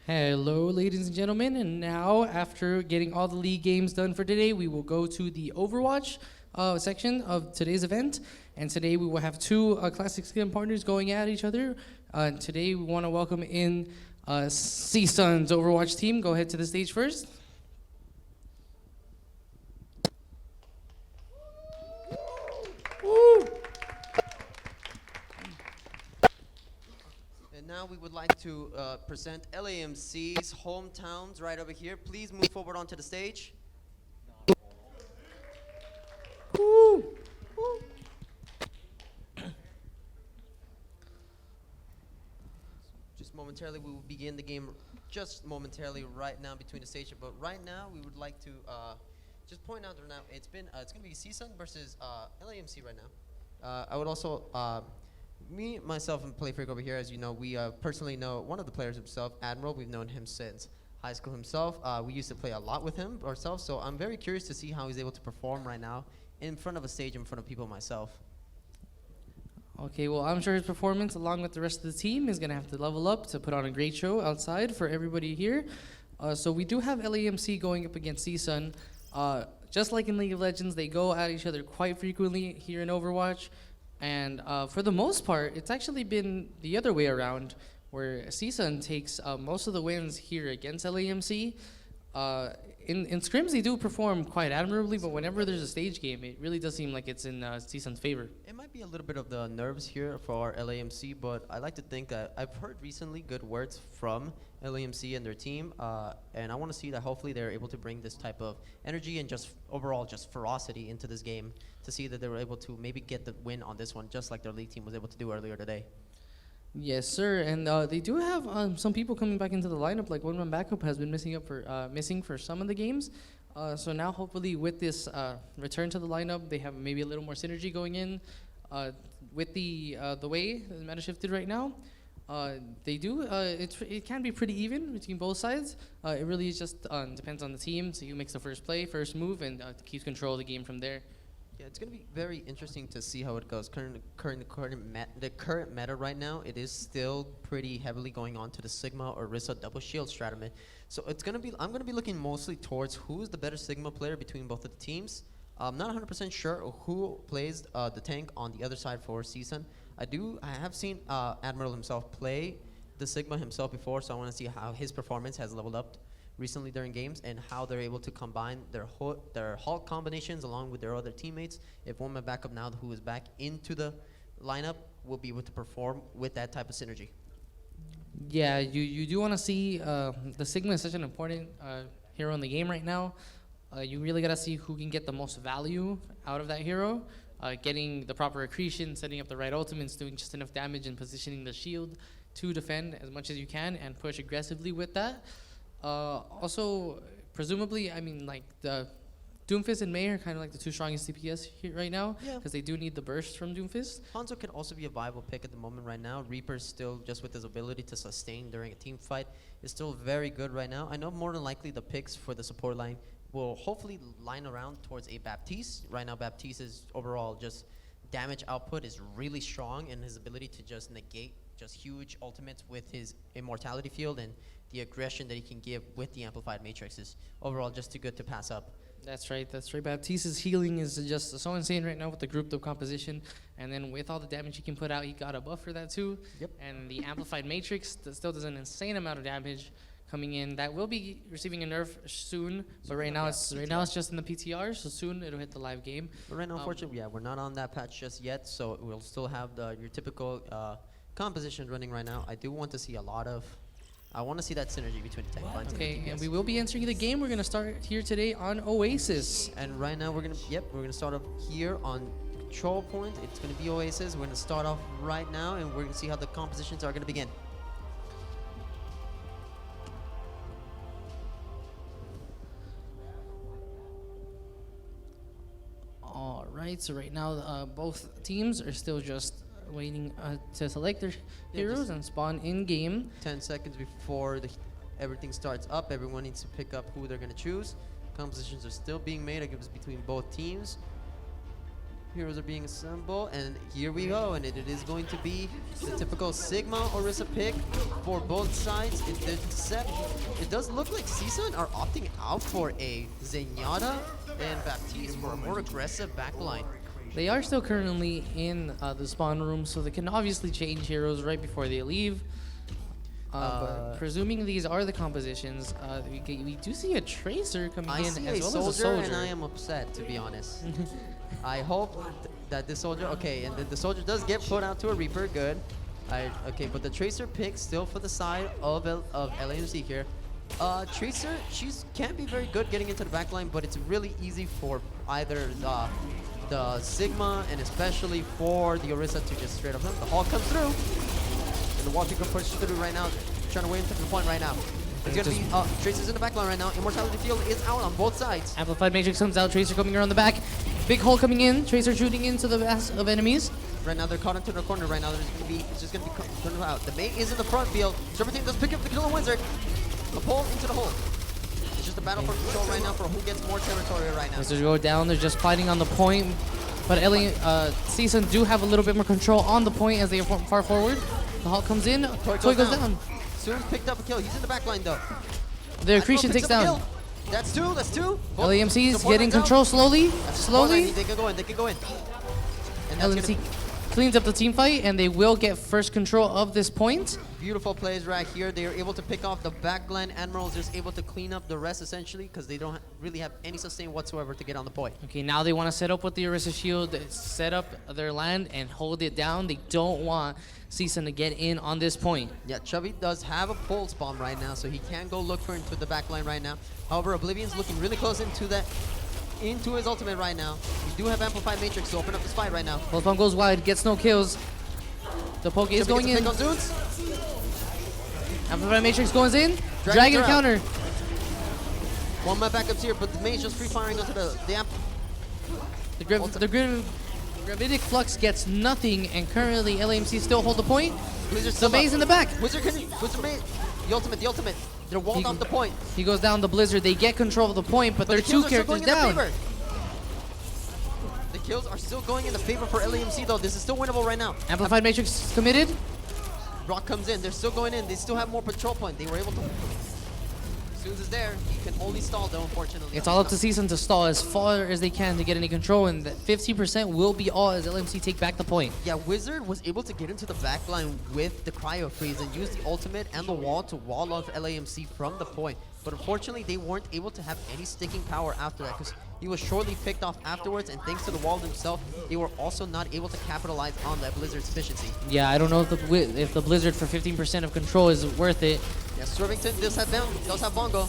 Hello, ladies and gentlemen, and now after getting all the league games done for today, we will go to the Overwatch section of today's event. And today we will have two classic skin partners going at each other. Today we want to welcome in CSUN's Overwatch team. Go ahead to the stage first. Woo! And now we would like to present LAMC's hometowns right over here. Please move forward onto the stage. Woo! Woo! Just momentarily, we will begin the game just momentarily right now between the stage. But right now, we would like to just point out that now it's going to be CSUN versus LAMC right now. I would also me, myself, and Playfreak over here, as you know, we personally know one of the players himself, Admiral. We've known him since high school himself. We used to play a lot with him ourselves, so I'm very curious to see how he's able to perform right now in front of a stage, in front of people myself. Okay, well, I'm sure his performance, along with the rest of the team, is going to have to level up to put on a great show outside for everybody here. So we do have LAMC going up against CSUN. Just like in League of Legends, they go at each other quite frequently here in Overwatch. And for the most part, it's actually been the other way around, where CSUN takes most of the wins here against LAMC. In scrims, they do perform quite admirably, but whenever there's a stage game, it really does seem like it's in CSUN's favor. It might be a little bit of the nerves here for LAMC, but I like to think that I've heard recently good words from LAMC and their team, and I want to see that hopefully they're able to bring this type of energy and just overall just ferocity into this game to see that they were able to maybe get the win on this one, just like their league team was able to do earlier today. Yes, sir, and they do have some people coming back into the lineup. Like one-man backup has been missing for some of the games. So now, hopefully, with this return to the lineup, they have maybe a little more synergy going in. With the way the meta shifted right now, they do. It can be pretty even between both sides. It really just depends on the team. So who makes the first play, first move, and keeps control of the game from there. Yeah, it's going to be very interesting to see how it goes. The current meta right now, it is still pretty heavily going on to the Sigma or Orisa double shield strategy. So it's going to be, I'm going to be looking mostly towards who's the better Sigma player between both of the teams. I'm not 100% sure who plays the tank on the other side for CSUN. I have seen Admiral himself play the Sigma himself before, so I want to see how his performance has leveled up recently during games and how they're able to combine their Hulk combinations along with their other teammates. If one man backup now who is back into the lineup will be able to perform with that type of synergy. Yeah, you do want to see the Sigma is such an important hero in the game right now. You really got to see who can get the most value out of that hero. Getting the proper accretion, setting up the right ultimates, doing just enough damage, and positioning the shield to defend as much as you can and push aggressively with that. Also, presumably, I mean, like the Doomfist and May are kind of like the two strongest CPS here right now, because they do need the burst from Doomfist. Hanzo can also be a viable pick at the moment right now. Reaper still, just with his ability to sustain during a team fight, is still very good right now. I know more than likely the picks for the support line will hopefully line around towards a Baptiste. Right now, Baptiste's overall just damage output is really strong, and his ability to just negate just huge ultimates with his immortality field and the aggression that he can give with the amplified matrix is overall just too good to pass up. That's right. Baptiste's healing is just so insane right now with the grouped up composition, and then with all the damage he can put out, he got a buff for that too. Yep. And the amplified matrix that still does an insane amount of damage coming in. That will be receiving a nerf soon, but right now it's just in the PTR, so soon it'll hit the live game. But right now, unfortunately, we're not on that patch just yet, so we'll still have your typical composition running right now. I do want to see I want to see that synergy between the tank lines. Okay, and we will be entering the game. We're gonna start here today on Oasis. And right now we're gonna start off here on control point. It's gonna be Oasis. We're gonna start off right now, and we're gonna see how the compositions are gonna begin. All right, so right now both teams are still just waiting to select their heroes and spawn in game. 10 seconds before everything starts up, everyone needs to pick up who they're going to choose. Compositions are still being made, I guess, between both teams. Heroes are being assembled, and here we go. And it is going to be the typical Sigma Orisa pick for both sides. It does look like CSUN are opting out for a Zenyatta and Baptiste for a more aggressive backline. They are still currently in the spawn room, so they can obviously change heroes right before they leave. But presuming these are the compositions, we do see a Tracer coming in as well as a soldier. And I am upset, to be honest. I hope that this soldier, okay, and the soldier does get put out to a Reaper, good. Okay, but the Tracer pick still for the side of LAMC here. Tracer, she can be very good getting into the backline, but it's really easy for either the Sigma and especially for the Orisa to just straight up him. The Hawk comes through. The wall kicker pushes through right now, trying to wait into the point right now. It's gonna be Tracer's in the backline right now. Immortality field is out on both sides. Amplified Matrix comes out, Tracer coming around the back. Big hole coming in, Tracer shooting into the mass of enemies. Right now they're caught into the corner right now. It's just gonna be turned out. The mate is in the front field. So everything does pick up the kill on Wizard. A pull into the hole. It's just a battle for control right now for who gets more territory right now. Wizards go down, they're just fighting on the point. But CSUN do have a little bit more control on the point as they are far forward. The Hawk comes in, Toy goes down. Soon's picked up a kill. He's in the back line though. The accretion takes down. That's two. LAMC is getting control slowly. They can go in. And LAMC cleans up the team fight, and they will get first control of this point. Beautiful plays right here. They are able to pick off the backline. Admiral is just able to clean up the rest essentially because they don't really have any sustain whatsoever to get on the point. Okay, now they want to set up with the Orisa shield, set up their land, and hold it down. They don't want CSUN to get in on this point. Yeah, Chubby does have a pulse bomb right now, so he can go look for into the backline right now. However, Oblivion's looking really close into his ultimate right now. We do have Amplified Matrix to open up this fight right now. Pulse bomb goes wide, gets no kills. The poke is going in. Amplified Matrix goes in. Dragon counter. One man backups here, but the mage just free firing onto the amp. The Gravitic Flux gets nothing, and currently LAMC still hold the point. The Maze in the back. Wizard Maze. The ultimate. They're walled off the point. He goes down the Blizzard. They get control of the point, but they're two characters down. The kills are still going in the favor for LAMC though. This is still winnable right now. Amplified Matrix committed. Rock comes in. They're still going in. They still have more patrol point. They were able to. Soon as there, he can only stall though, unfortunately. It's all up to CSUN to stall as far as they can to get any control, and that 50% will be all as LMC take back the point. Yeah, Wizard was able to get into the backline with the Cryo Freeze and use the ultimate and the wall to wall off LAMC from the point. But unfortunately, they weren't able to have any sticking power after that because he was shortly picked off afterwards, and thanks to the wall himself, they were also not able to capitalize on that Blizzard's efficiency. Yeah, I don't know if the Blizzard for 15% of control is worth it. Yeah, Swervington does have Bongo.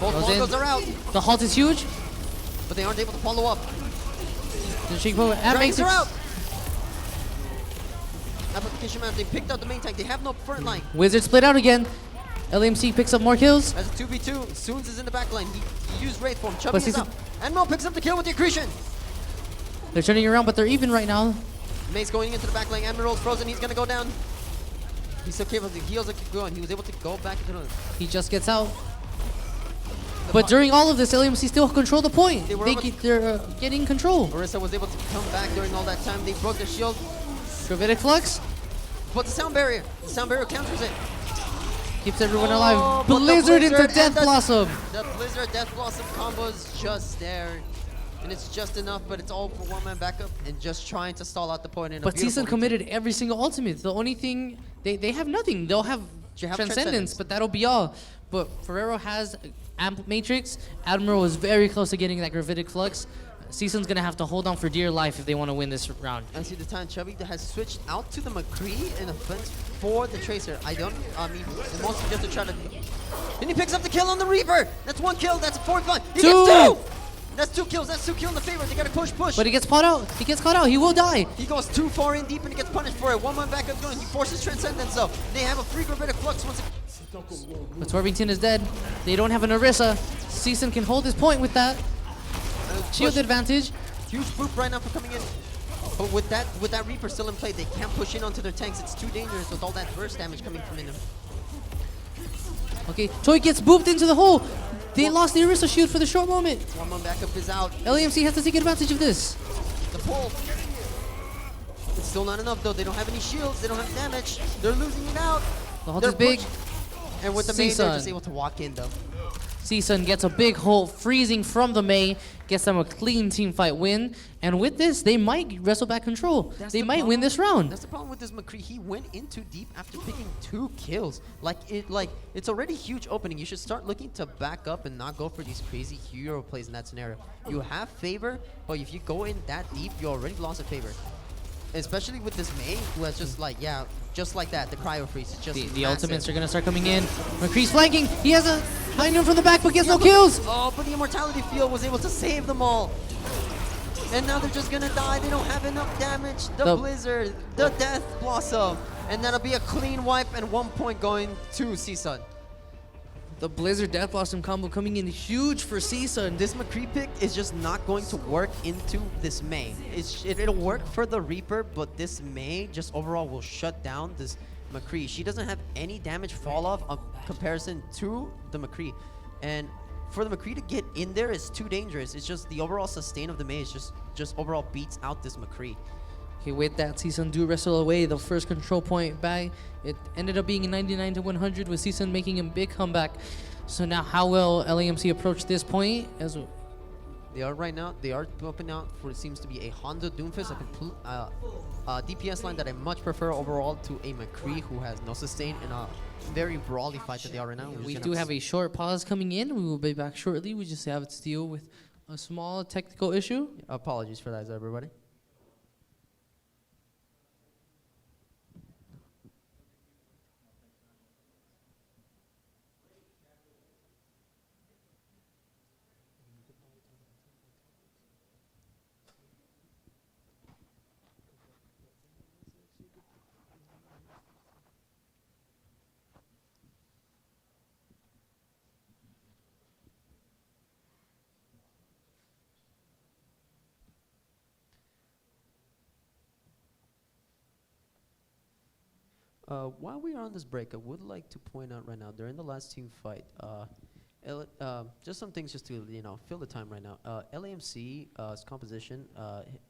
Both Bongos are out. The halt is huge, but they aren't able to follow up. The Dragons are out. Application map, they picked out the main tank. They have no front line. Wizard split out again. LAMC picks up more kills. As a 2v2, Soons is in the back line. He used Wraith for him. Chubby is out. Admiral picks up the kill with the accretion. They're turning around, but they're even right now. Mace going into the back lane. Admiral's frozen. He's going to go down. He's so capable. The heals are going. He was able to go back into the... He just gets out. But during all of this, LAMC still control the point. They're getting control. Orisa was able to come back during all that time. They broke their shield. Gravitic Flux. But the sound barrier. The sound barrier counters it. Keeps everyone alive. Blizzard into Death Blossom. The Blizzard Death Blossom combo is just there. And it's just enough, but it's all for one-man backup and just trying to stall out the point. In but CSUN committed every single ultimate. The only thing, they have nothing. They'll have Transcendence, but that'll be all. But Ferrero has Amp Matrix. Admiral is very close to getting that Gravitic Flux. CSUN's gonna have to hold on for dear life if they want to win this round. I see the time Chubby has switched out to the McCree in offense for the Tracer. I mean, mostly just to try to... And he picks up the kill on the Reaper! That's one kill, that's a 4-5. He gets two! That's two kills in the favor. They gotta push. But he gets caught out. He will die. He goes too far in deep and he gets punished for it. One-man backup going. He forces Transcendence though. They have a free Gravitic Flux once But Swervington is dead. They don't have an Orisa. CSUN can hold his point with that. Shield advantage. Huge boop right now for coming in. But with that Reaper still in play, they can't push in onto their tanks. It's too dangerous with all that burst damage coming from in them. Okay, Toy gets booped into the hole. They lost the Orisa shield for the short moment. One-man backup is out. LAMC has to take advantage of this. The pull. still not enough though. They don't have any shields. They don't have damage. They're losing it out. The hold They're is big. And with the Mei, they're just CSUN. able to walk in though. CSUN gets a big hold, freezing from the Mei, gets them a clean team fight win. And with this, they might wrestle back control. They might win this round. That's the problem with this McCree. He went in too deep after picking 2 kills. Like it's already huge opening. You should start looking to back up and not go for these crazy hero plays in that scenario. You have favor, but if you go in that deep, you already lost a favor. Especially with this Mei, who has just like, yeah, just like that, the cryo freeze is just The massive. ultimates are gonna start coming in. McCree's flanking. He has a behind him from the back, but gets no kills. Oh, but the immortality field was able to save them all. And now they're just gonna die. They don't have enough damage. The Blizzard, the Death Blossom. And that'll be a clean wipe and 1 point going to CSUN. The Blizzard Death Blossom combo coming in huge for CSUN. This McCree pick is just not going to work into this Mei. It'll work for the Reaper, but this Mei just overall will shut down this McCree. She doesn't have any damage fall off in comparison to the McCree. And for the McCree to get in there is too dangerous. It's just the overall sustain of the Mei is just overall beats out this McCree. Okay, with that, CSUN do wrestle away the first control point back. It ended up being a 99 to 100 with CSUN making a big comeback. So now how will LAMC approach this point? As They are right now, they are bumping out for it seems to be a Honda Doomfist, a complete DPS line that I much prefer overall to a McCree who has no sustain and a very brawly fight that they are right now. we do have a short pause coming in. We will be back shortly. We just have to deal with a small technical issue. Apologies for that, everybody. While we are on this break, I would like to point out right now, during the last team fight, just some things just to, fill the time right now. LAMC's composition,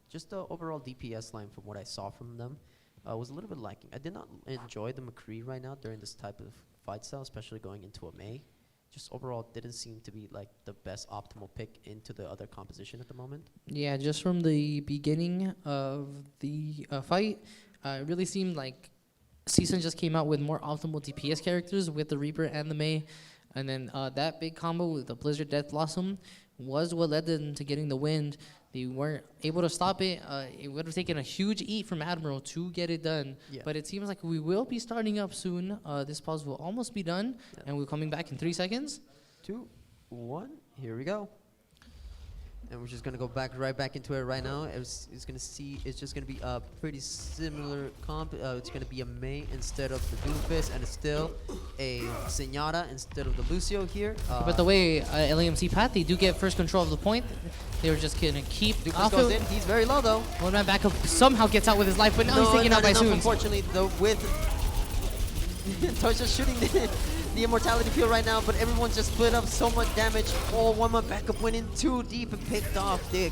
just the overall DPS line from what I saw from them, was a little bit lacking. I did not enjoy the McCree right now during this type of fight style, especially going into a Mei. Just overall didn't seem to be like the best optimal pick into the other composition at the moment. Yeah, just from the beginning of the fight, it really seemed like CSUN just came out with more optimal DPS characters with the Reaper and the Mei. And then that big combo with the Blizzard Death Blossom was what led them to getting the win. They weren't able to stop it. It would have taken a huge eat from Admiral to get it done. Yeah. But it seems like we will be starting up soon. This pause will almost be done. Yeah. And we're coming back in 3 seconds. 2, 1, here we go. And we're just gonna go right back into it right now. It's just gonna be a pretty similar comp. It's gonna be a Mei instead of the Doomfist, and it's still a Zenyatta instead of the Lucio here. But the way LAMC Pat, they do get first control of the point. They were just gonna keep Doomfist goes in. He's very low though. One man back up somehow gets out with his life, but now he's taken out by enough, Soon. unfortunately, though, with Toy's just shooting the immortality field right now, but everyone's just split up so much damage. Oh, one man backup went in too deep and picked off the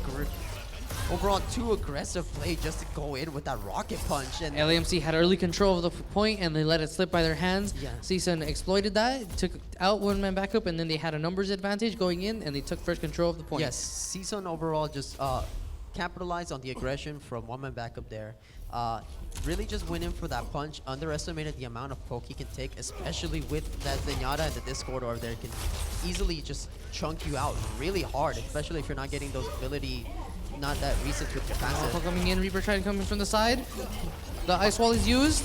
overall too aggressive play just to go in with that rocket punch. And LAMC had early control of the point and they let it slip by their hands. Yeah. CSUN exploited that, took out one man backup, and then they had a numbers advantage going in and they took first control of the point. yes, CSUN overall just capitalized on the aggression from one man backup there. Really just went in for that punch, underestimated the amount of poke he can take, especially with that Zenyatta and the Discord over there. Can easily just chunk you out really hard, especially if you're not getting those ability, not that resets with your Alpha passive. coming in, Reaper trying to come in from the side. The ice wall is used.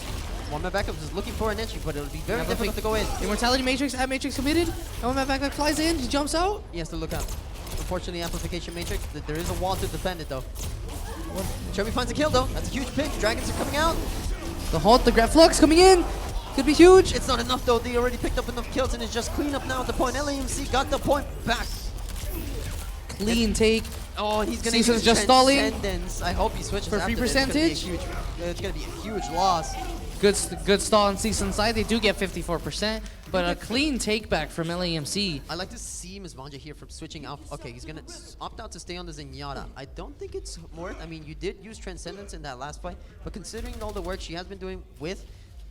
One man backup is looking for an entry, but it'll be very Yeah, difficult to go in. Immortality Matrix at Matrix committed. And one man backup flies in, he jumps out. He has to look out. Unfortunately, Amplification Matrix, there is a wall to defend it though. Chubby finds a kill though. That's a huge pick. Dragons are coming out. The halt, the grab flux coming in. Could be huge. It's not enough though. They already picked up enough kills and it's just clean up now at the point. LAMC got the point back. Clean take. Oh, he's gonna CSUN's use just stalling. Transcendence. I hope he switches For free after this. percentage. It's gonna be a huge loss. Good stall on CSUN side. They do get 54%, but a clean take back from LAMC. I like to see Ms. Vanja here from switching out. Okay, he's gonna opt out to stay on the Zenyatta. I don't think it's worth. I mean, you did use Transcendence in that last fight, but considering all the work she has been doing with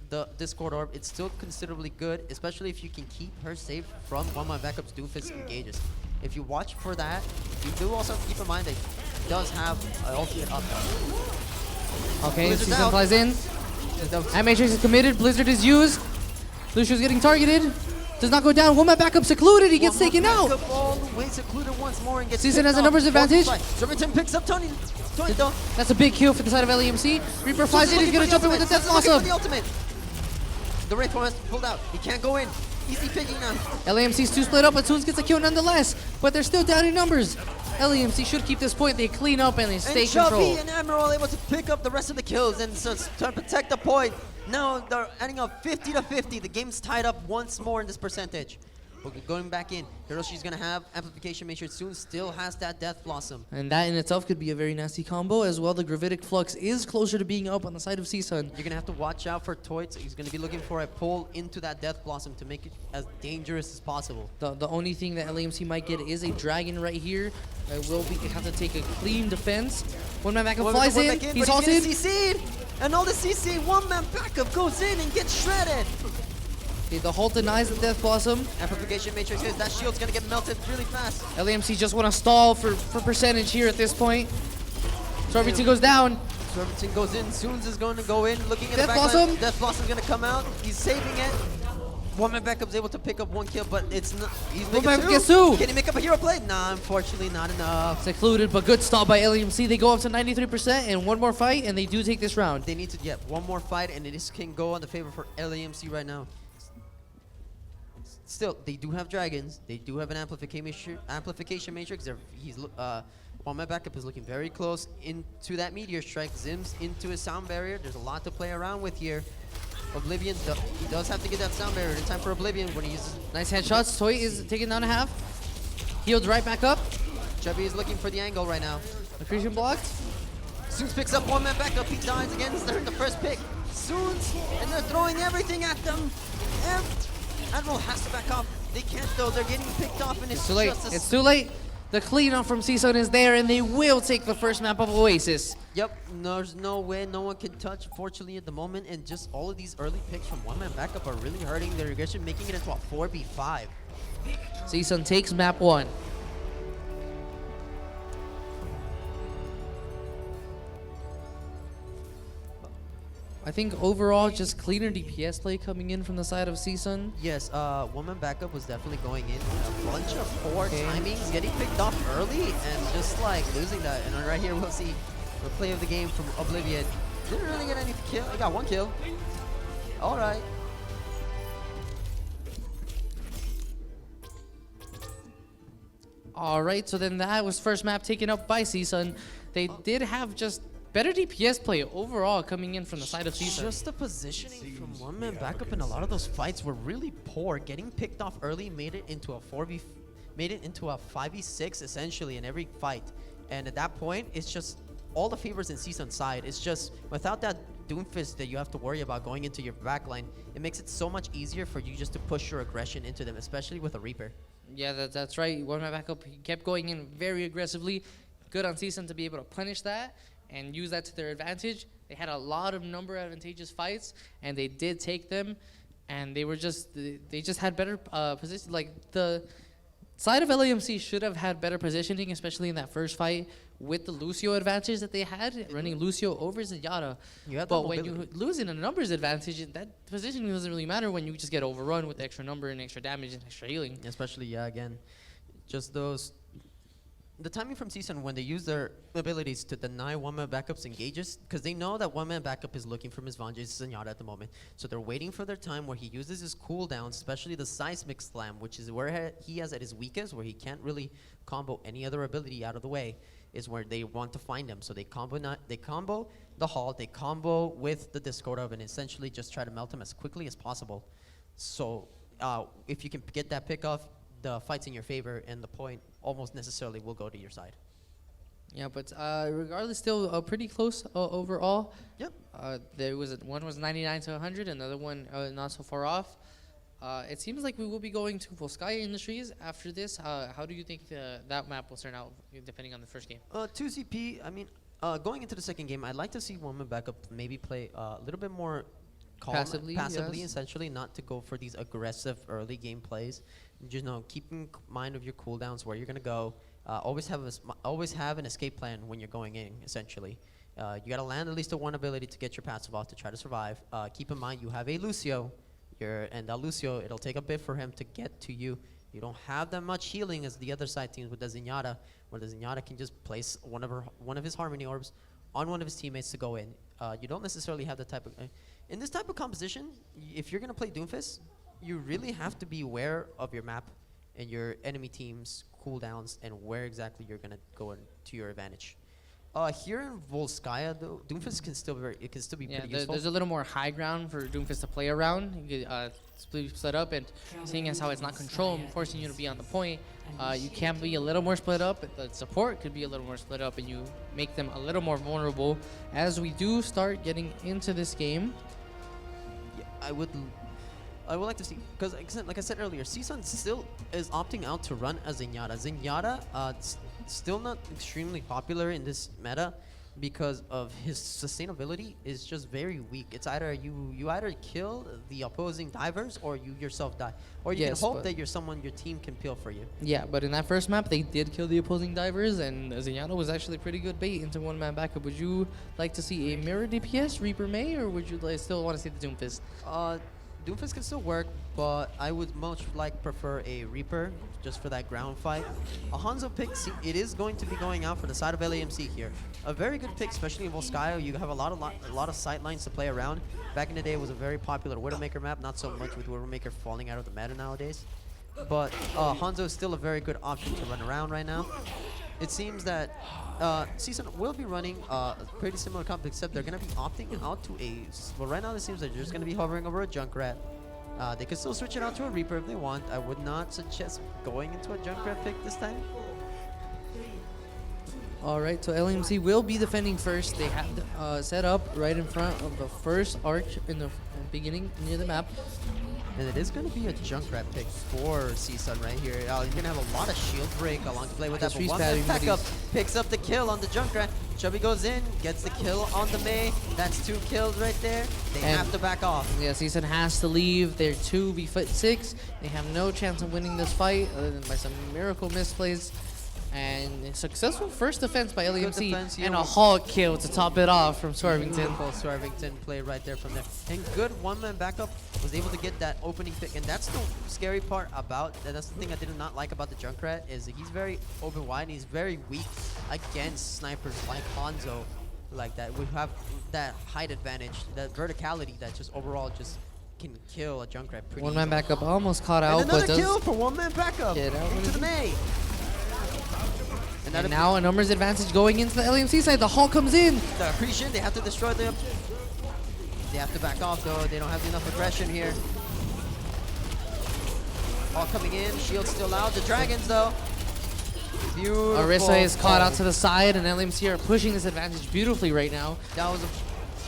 the Discord Orb, it's still considerably good, especially if you can keep her safe from one-man backups Doomfist engages. If you watch for that, you do also keep in mind that he does have an ultimate up. Okay, Blizzard's CSUN out. flies in. Matrix is committed. Blizzard is used. Lucio's getting targeted. Does not go down. One man backup secluded. He gets taken out. All the way secluded once more and gets CSUN picked has a off. numbers advantage. Zerberton picks up Tony though. That's a big kill for the side of LAMC. Reaper flies in. He's going to jump in with the Death Blossom. The ultimate. The Wraith Form has pulled out. He can't go in. Easy picking now. LAMC's 2 split up, but Toons gets a kill nonetheless. But they're still down in numbers. LAMC should keep this point. They clean up and they stay And control. Chubby and Emerald able to pick up the rest of the kills and so to protect the point. Now they're adding up 50 to 50. The game's tied up once more in this percentage. Okay, going back in. Hiroshi's gonna have amplification. Make sure soon still has that Death Blossom. And that in itself could be a very nasty combo as well. The Gravitic Flux is closer to being up on the side of CSUN. You're gonna have to watch out for Toits. He's gonna be looking for a pull into that Death Blossom to make it as dangerous as possible. The only thing that LAMC might get is a Dragon right here. Will be have to take a clean defense. One man backup flies in. He's halted. CC'd. And all the CC, one man backup goes in and gets shredded. Okay, the halt denies the Death Blossom. Amplification Matrix is that shield's gonna get melted really fast. LAMC just want to stall for percentage here at this point. So everything goes down. So everything goes in. Soons is going to go in, looking at Death the backline. Blossom. Death Blossom's going to come out. He's saving it. One man backup's able to pick up 1 kill, but it's not. He's One making man 2. gets 2. Can he make up a hero play? Nah, unfortunately, not enough. Secluded, but good stall by LAMC. They go up to 93% and one more fight, and they do take this round. They need to get one more fight, and this can go on the favor for LAMC right now. Still, they do have dragons. They do have an amplification matrix. One man backup is looking very close into that meteor strike. Zims into his sound barrier. There's a lot to play around with here. Oblivion, he does have to get that sound barrier in time for Oblivion when he uses. Nice headshots. Toy is taken down a half. Healed right back up. Chubby is looking for the angle right now. Accretion blocked. Soons picks up one man backup. He dies again. They're in the first pick. Soons, and they're throwing everything at them. Admiral has to back off. They can't though. They're getting picked off, and it's Too late. just It's too late. The cleanup from CSUN is there, and they will take the first map of Oasis. Yep, there's no way no one can touch, fortunately, at the moment, and just all of these early picks from one-man backup are really hurting their regression, making it into a 4v5. CSUN takes map 1. I think overall, just cleaner DPS play coming in from the side of CSUN. Yes, one-man backup was definitely going in. A bunch of poor timings, getting picked off early, and just like losing that. And right here, we'll see the play of the game from Oblivion. Didn't really get any kill. He got 1 kill. All right. All right, so then that was first map taken up by CSUN. They did have just better DPS play overall coming in from the side of CSUN. Just the positioning from one-man backup in a lot of those fights were really poor. Getting picked off early made it into a 5v6 essentially in every fight. And at that point, it's just all the favors in CSUN's side. It's just without that Doomfist that you have to worry about going into your backline, it makes it so much easier for you just to push your aggression into them, especially with a Reaper. Yeah, that's right. One man backup, he kept going in very aggressively. Good on CSUN to be able to punish that and use that to their advantage. They had a lot of number advantageous fights, and they did take them. And they just had better position. Like the side of LAMC should have had better positioning, especially in that first fight with the Lucio advantage that they had, running Lucio over Zenyatta. But when you lose in a numbers advantage, that positioning doesn't really matter when you just get overrun with extra number and extra damage and extra healing. Especially, yeah, again, just those. The timing from CSUN when they use their abilities to deny one-man backups engages, because they know that one-man backup is looking for Ms. Vanja's Zenyatta at the moment. So they're waiting for their time where he uses his cooldowns, especially the Seismic Slam, which is where he has at his weakest, where he can't really combo any other ability out of the way, is where they want to find him. So they combo the Halt, they combo with the Discord Orb, and essentially just try to melt him as quickly as possible. So if you can get that pick off, the fight's in your favor, and the point almost necessarily will go to your side. Yeah, but regardless, still pretty close overall. Yep. There was one was 99 to 100, another one not so far off. It seems like we will be going to Volskaya Industries after this. How do you think that map will turn out, depending on the first game? 2CP, I mean, going into the second game, I'd like to see Woman Backup maybe play a little bit more calm, Passively, yes. essentially, not to go for these aggressive early game plays. You know, keep in mind of your cooldowns, where you're going to go. Always have an escape plan when you're going in, essentially. You got to land at least a one ability to get your passive off to try to survive. Keep in mind, you have a Lucio. And that Lucio, it'll take a bit for him to get to you. You don't have that much healing as the other side teams with the Zenyatta, where the Zenyatta can just place one of his Harmony Orbs on one of his teammates to go in. You don't necessarily have the type of... in this type of composition, if you're going to play Doomfist, you really have to be aware of your map and your enemy team's cooldowns and where exactly you're going to go to your advantage. Here in Volskaya, though, Doomfist can still be pretty useful. There's a little more high ground for Doomfist to play around. You could split up, and seeing as how it's not control, forcing you to be on the point, you can be a little more split up. The support could be a little more split up, and you make them a little more vulnerable. As we do start getting into this game, Yeah, I would like to see, because like I said earlier, CSUN still is opting out to run a Zenyatta. Zenyatta, still not extremely popular in this meta because of his sustainability is just very weak. It's either you either kill the opposing divers or you yourself die, or you can hope that you're someone your team can peel for you. Yeah, but in that first map, they did kill the opposing divers, and Zenyatta was actually pretty good bait into one-man backup. Would you like to see a mirror DPS, Reaper May, or would you still want to see the Doomfist? Doomfist can still work, but I would much prefer a Reaper just for that ground fight. A Hanzo pick, it is going to be going out for the side of LAMC here. A very good pick, especially in Volskaya. You have a lot of sight lines to play around. Back in the day, it was a very popular Widowmaker map, not so much with Widowmaker falling out of the meta nowadays. But Hanzo is still a very good option to run around right now. It seems that CSUN will be running a pretty similar comp, except they're going to be opting out to a... Well, right now it seems like they're just going to be hovering over a Junkrat. They could still switch it out to a Reaper if they want. I would not suggest going into a Junkrat pick this time. Alright, so LAMC will be defending first. They have set up right in front of the first arch in the beginning near the map. And it is going to be a Junkrat pick for CSUN right here. You're going to have a lot of shield break along to play with that. But one backup picks up the kill on the Junkrat. Chubby goes in, gets the kill on the Mei. That's 2 kills right there. They have to back off. Yeah, CSUN has to leave. They're 2v6. They have no chance of winning this fight other than by some miracle misplays. And a successful first defense by LAMC and a hog kill to top it off from Swervington. Beautiful Swervington play right there from there. And good one-man backup, was able to get that opening pick. And that's the scary part about, and that's the thing I did not like about the Junkrat, is that he's very open wide and he's very weak against snipers like Hanzo like that. We have that height advantage, that verticality that just overall just can kill a Junkrat pretty One-man easily. backup almost caught out, and another kill for one-man backup into the Mei. And now a numbers advantage going into the LAMC side. The Hulk comes in. The Appreciation, they have to destroy them. They have to back off though. They don't have enough aggression here. Hulk coming in. Shield still out. The Dragons though. Beautiful. Orisa is caught out to the side, and LAMC are pushing this advantage beautifully right now. That was a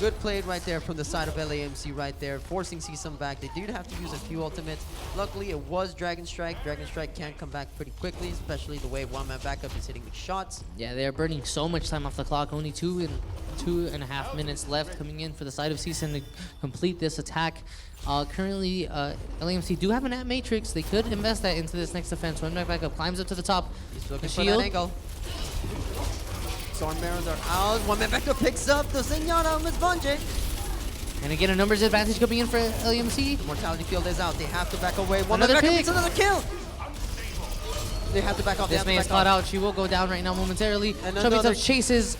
good play right there from the side of LAMC right there, forcing CSUN back. They did have to use a few ultimates. Luckily, it was Dragon Strike. Dragon Strike can come back pretty quickly, especially the way one-man backup is hitting the shots. Yeah, they're burning so much time off the clock. Only 2.5 minutes left coming in for the side of CSUN to complete this attack. Currently, LAMC do have an at matrix. They could invest that into this next defense. One-man backup climbs up to the top. He's looking for that angle. Storm Barons are out. One-man backup picks up the Zenyatta on Miss Bungie. And again, a numbers advantage coming in for LAMC. The Mortality Field is out. They have to back away. One-man backup makes another kill. They have to back off. This Mei is caught out. She will go down right now momentarily. Chubby Touch chases.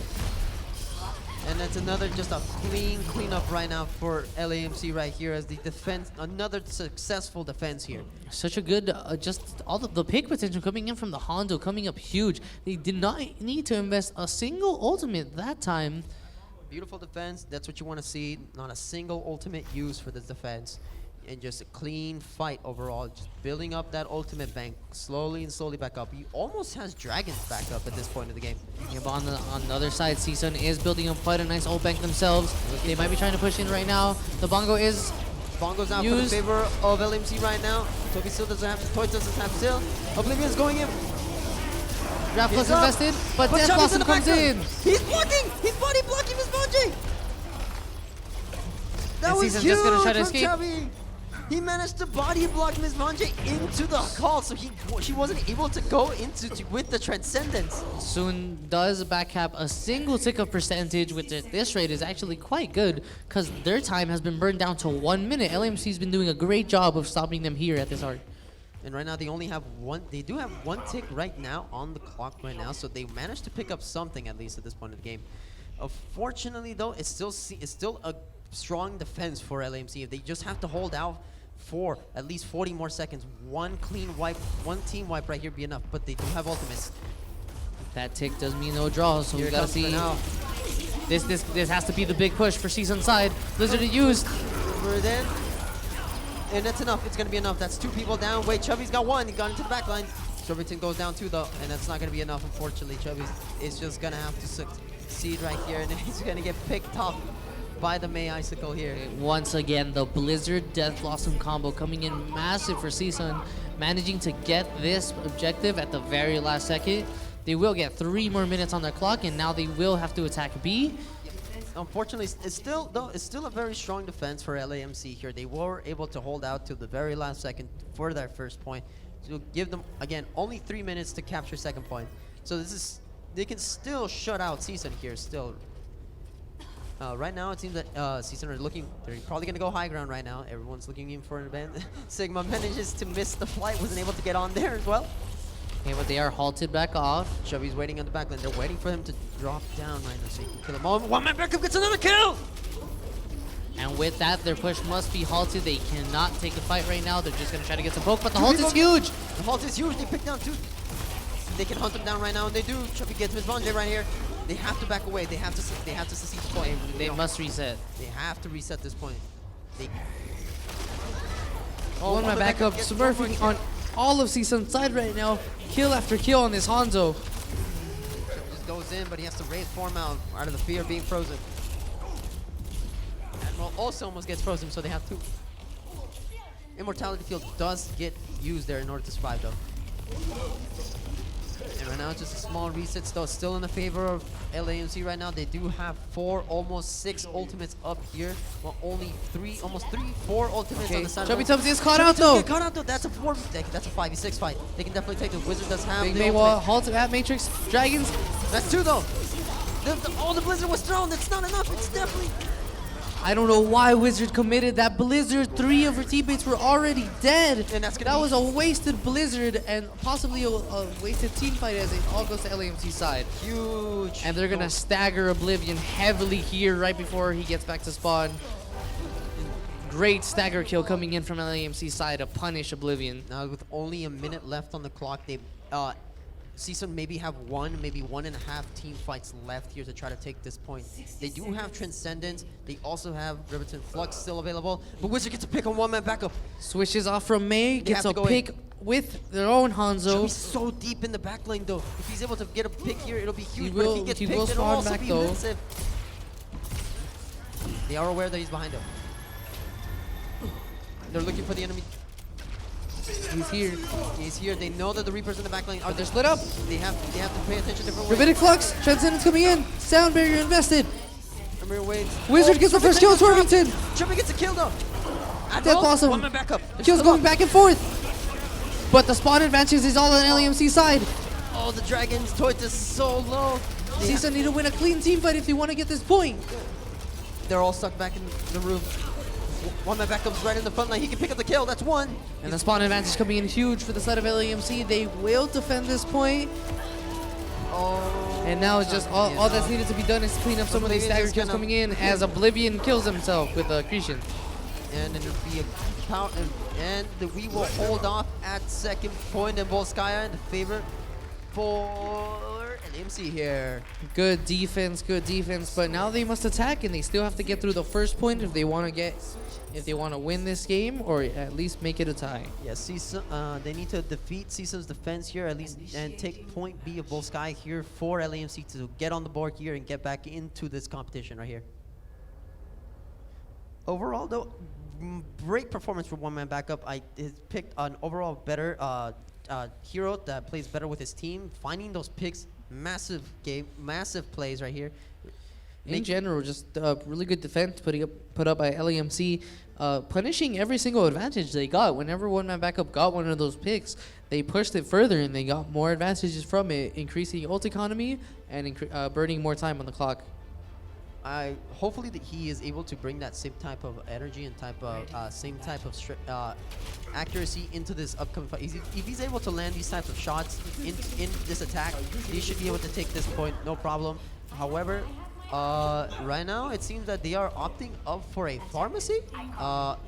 And that's another just a cleanup right now for LAMC right here as the defense, another successful defense here. Such a good, just all the pick potential coming in from the Hondo coming up huge. They did not need to invest a single ultimate that time. Beautiful defense. That's what you want to see. Not a single ultimate use for this defense. and just a clean fight overall. Just building up that ultimate bank slowly and slowly back up. He almost has dragons back up at this point of the game. Yeah, but on the other side, CSUN is building up quite a nice ult bank themselves. They might be trying to push in right now. The bongo is Bongo's out for the used. favor of LAMC right now. Toby still doesn't have, Toy doesn't have still. Oblivion's going in. Draft He's plus up. invested, but Chubby's Death Blossom the comes background. in. He's blocking! He's body blocking his Bungie! That And was CSUN's huge just gonna try to from escape. Chubby. He managed to body block Miss Vonjay into the call, so she wasn't able to go into with the Transcendence. Soon does backcap a single tick of percentage, which at this rate is actually quite good because their time has been burned down to 1 minute. LAMC's been doing a great job of stopping them here at this arc. And right now they only have one. They do have one tick right now on the clock right now, so they managed to pick up something at least at this point of the game. Unfortunately, though, it's still a strong defense for LAMC. If they just have to hold out for at least 40 more seconds, one clean wipe, one team wipe right here be enough. But they do have ultimates. That tick does mean no draw, so Here we it gotta comes see. for now. This has to be the big push for CSUN side. Blizzard to use. Over then. And that's enough. It's going to be enough. That's two people down. Wait, Chubby's got one. He got into the back line. Shervington goes down too, though. And that's not going to be enough, unfortunately. Chubby is just going to have to succeed right here. And he's going to get picked off by the May Icicle here. Once again, the Blizzard Death Blossom combo coming in massive for CSUN, managing to get this objective at the very last second. They will get 3 more minutes on their clock, and now they will have to attack B. Unfortunately, it's still a very strong defense for LAMC here. They were able to hold out to the very last second for their first point. To give them, again, only 3 minutes to capture second point. So they can still shut out CSUN here still. Right now, it seems that CSUN are looking, they're probably going to go high ground right now. Everyone's looking in for an event. Sigma manages to miss the flight, wasn't able to get on there as well. Okay, but they are halted back off. Chubby's waiting on the back line. They're waiting for him to drop down right now so he can kill him. Oh, one man backup gets another kill! And with that, their push must be halted. They cannot take the fight right now. They're just going to try to get some poke, but the halt is huge. The halt is huge. They pick down two. They can hunt them down right now, and they do. Chubby gets Miss Vonjay right here. They have to back away. They have to secede this point. They must reset. They have to reset this point. They One man backup gets smurfing on all of CSUN's side right now. Kill after kill on this Hanzo. just goes in, but he has to raise form out of the fear of being frozen. Admiral also almost gets frozen, so they have to. Immortality field does get used there in order to survive, though. And right now, it's just a small reset, though. Still in the favor of LAMC right now. They do have 4, almost 6 ultimates up here. Well, only 4 ultimates on the side. Chubby of Tubbs is caught out though. Caught out though. That's a 5v6 fight. They can definitely take the Wizard does have Big the May wall, ultimate. halt at Matrix, Dragons. That's 2 though. The Blizzard was thrown. That's not enough. It's definitely. I don't know why Wizard committed that Blizzard. 3 of her teammates were already dead. And that's gonna that be- was a wasted Blizzard and possibly a wasted team fight as it all goes to LAMC's side. Huge. And they're gonna stagger Oblivion heavily here right before he gets back to spawn. Great stagger kill coming in from LAMC's side to punish Oblivion. Now with only a minute left on the clock, they CSUN maybe have maybe 1.5 team fights left here to try to take this point. They do have Transcendence. They also have Riverton Flux still available. But Wizard gets a pick on one-man backup. Switches off from May, gets have a to go pick with their own Hanzo. He's so deep in the back lane though. If he's able to get a pick here, it'll be huge. He But if will- he gets he picked, will it'll spawn also back, be though. massive. They are aware that he's behind him. They're looking for the enemy. He's here. He's here. They know that the Reapers in the back lane are. But they're split up. They have to pay attention different ways. Rabbinic Flux, Transcendence coming in. Sound barrier invested. Remember ways. Wizard gets the first kill on Swervington. Chubby gets a kill though. Death Blossom. One man back up. Kills going back and forth. But the spawn advantage is all on LAMC side. Oh, the Dragons. Toit is so low. CSUN need to win a clean team fight if they want to get this point. They're all stuck back in the room. One man back comes right in the front line. He can pick up the kill. That's one. And the spawn advantage coming in huge for the side of LAMC. They will defend this point. Oh. And now it's just all that's needed to be done is clean up some of these Oblivion's stagger just kills gonna- coming in as Oblivion kills himself with Accretion. And it'll be a power, and we will hold off at second point, and Volskaya in the favor for LAMC here. Good defense, but now they must attack, and they still have to get through the first point if they want to win this game, or at least make it a tie. Yeah, CSUN, they need to defeat CSUN's defense here at least, and take point B of Bull Sky here for LAMC to get on the board here and get back into this competition right here. Overall, though, great performance for one-man backup. I picked an overall better hero that plays better with his team, finding those picks, massive plays right here. In general, just really good defense put up by LAMC, punishing every single advantage they got. Whenever one-man backup got one of those picks, they pushed it further and they got more advantages from it, increasing ult economy and burning more time on the clock. Hopefully that he is able to bring that same type of energy and same type of accuracy into this upcoming fight. If he's able to land these types of shots in this attack, he should be able to take this point, no problem. However, right now it seems that they are opting up for a pharmacy.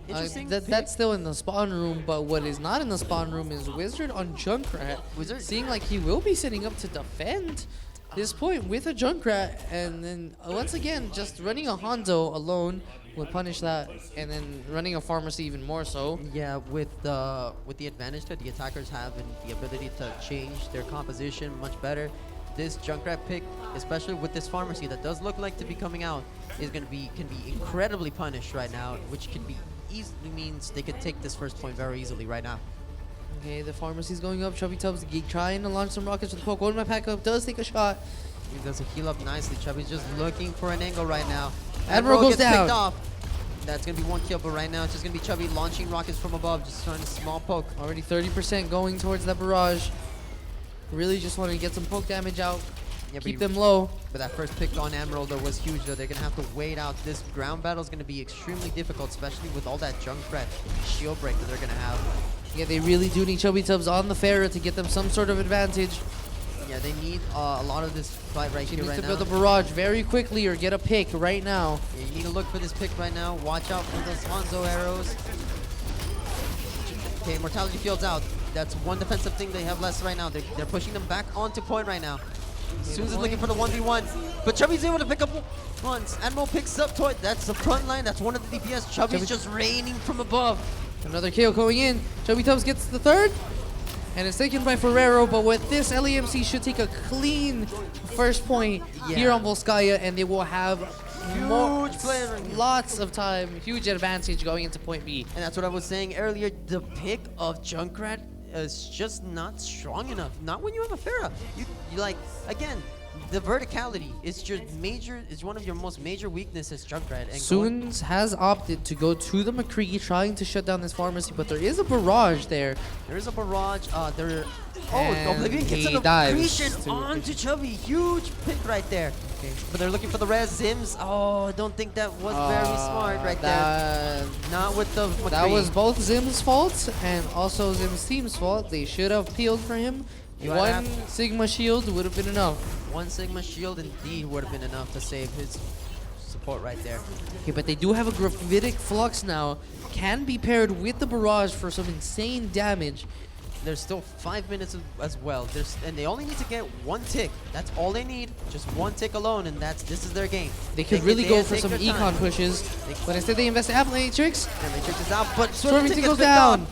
Interesting. That's still in the spawn room, but what is not in the spawn room is Wizard on Junkrat. Wizard seeing like he will be setting up to defend this point with a Junkrat, and then once again just running a Hanzo alone would punish that, and then running a pharmacy even more so. Yeah, with the advantage that the attackers have and the ability to change their composition much better, this Junkrat pick, especially with this pharmacy that does look like to be coming out, can be incredibly punished right now, which can be easily means they could take this first point very easily right now. Okay, the pharmacy's going up. Chubby Tubbs trying to launch some rockets with the poke. One man pack up does take a shot. He does a heal up nicely. Chubby's just looking for an angle right now. Admiral goes gets down. picked off. That's going to be one kill, but right now it's just going to be Chubby launching rockets from above, just trying to small poke. Already 30% going towards that barrage. Really just want to get some poke damage out. Yeah, keep them low. But that first pick on Emerald though was huge though. They're going to have to wait out. This ground battle is going to be extremely difficult, especially with all that Junkrat shield break that they're going to have. Yeah, they really do need Chubby Tubbs on the Pharah to get them some sort of advantage. Yeah, they need a lot of this fight right here right now. She needs to build a barrage very quickly or get a pick right now. Yeah, you need to look for this pick right now. Watch out for those Hanzo arrows. Okay, Mortality Field's out. That's one defensive thing they have less right now. They're pushing them back onto point right now. Suze is looking for the 1v1, but Chubby's able to pick up once. Admiral picks up Toy. That's the front line. That's one of the DPS. Chubby's just raining from above. Another kill going in. Chubby Tubbs gets the third, and it's taken by Ferrero. But with this, LAMC should take a clean first point here on Volskaya, and they will have lots of time, huge advantage going into point B. And that's what I was saying earlier. The pick of Junkrat is just not strong enough. Not when you have a Pharah. You like, again, the verticality is just major. Is one of your most major weaknesses, Junkrat. And Soons has opted to go to the McCree, trying to shut down this pharmacy, but there is a barrage there. There is a barrage. Oblivion gets an accretion onto Chubby. Huge pick right there. Okay. But they're looking for the res. Zims. Oh, I don't think that was very smart right there. Not with the McCree. That was both Zim's fault and also Zim's team's fault. They should have peeled for him. One Sigma shield would have been enough. One Sigma shield indeed would have been enough to save his support right there. Okay, but they do have a gravitic flux now. Can be paired with the barrage for some insane damage. There's still 5 minutes as well. And they only need to get one tick. That's all they need. Just one tick alone, and this is their game. They could really go for some econ pushes, but instead they invest in Matrix. Matrix is out, but Storming goes down.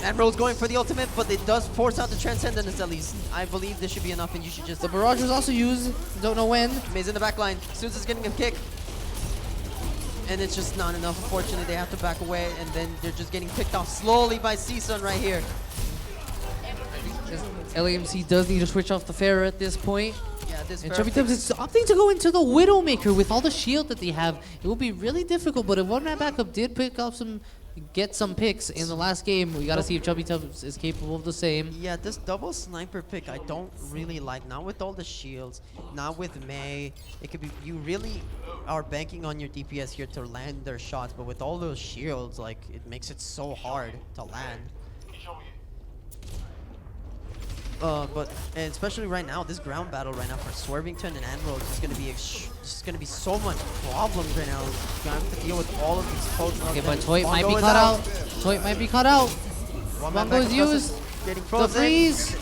Admiral's going for the ultimate, but it does force out the Transcendence at least. I believe this should be enough, and you should just... The barrage was also used. Don't know when. Maze in the back line. Suze is getting a kick. And it's just not enough. Unfortunately, they have to back away, and then they're just getting picked off slowly by CSUN right here. LAMC does need to switch off the Pharah at this point. Yeah, this and Chubby Tubbs is opting to go into the Widowmaker with all the shield that they have. It will be really difficult, but if one-man backup did pick up get some picks in the last game, we gotta see if Chubby Tubbs is capable of the same. Yeah, this double sniper pick I don't really like. Not with all the shields, not with May. It could be, you really are banking on your DPS here to land their shots, but with all those shields, like, it makes it so hard to land. And especially right now, this ground battle right now for Swervington and Admiral is just gonna be so much problems right now. You're gonna have to deal with all of these pokes. Okay, but Toy might be caught out. Toy might be caught out. Bongo is used. Getting the freeze.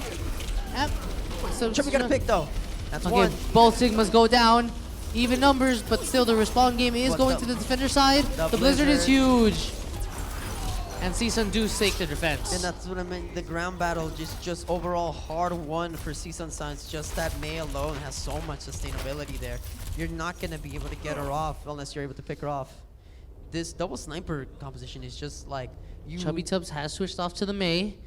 So Chubby got a pick though. That's okay, one. both Sigmas go down. Even numbers, but still the respawn game is But going to the defender side. the The Blizzard is Blizzard. huge. And CSUN do stake their defense. And that's what I meant. The ground battle just overall hard won for CSUN Science. Just that Mei alone has so much sustainability there. You're not gonna be able to get her off unless you're able to pick her off. This double sniper composition is just like you. Chubby Tubbs has switched off to the Mei,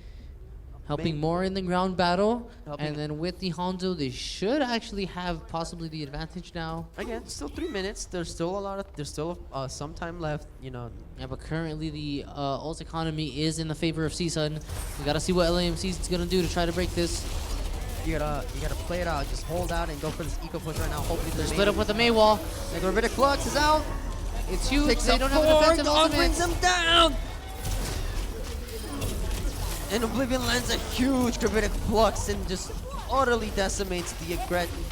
helping Mei. more in the ground battle. Helping- And then with the Hanzo, they should actually have possibly the advantage now. Again, still 3 minutes. There's still a lot of. There's still some time left. You know. Yeah, but currently the ult economy is in the favor of CSUN. We gotta see what LAMC is gonna do to try to break this. You gotta play it out. Just hold out and go for this eco push right now. Hopefully They're split up with the Mei wall. The Gravitic Flux is out. It's huge. Picks They up don't have a four. defensive Dog brings ultimate. them down. And Oblivion lands a huge Gravitic Flux and just utterly decimates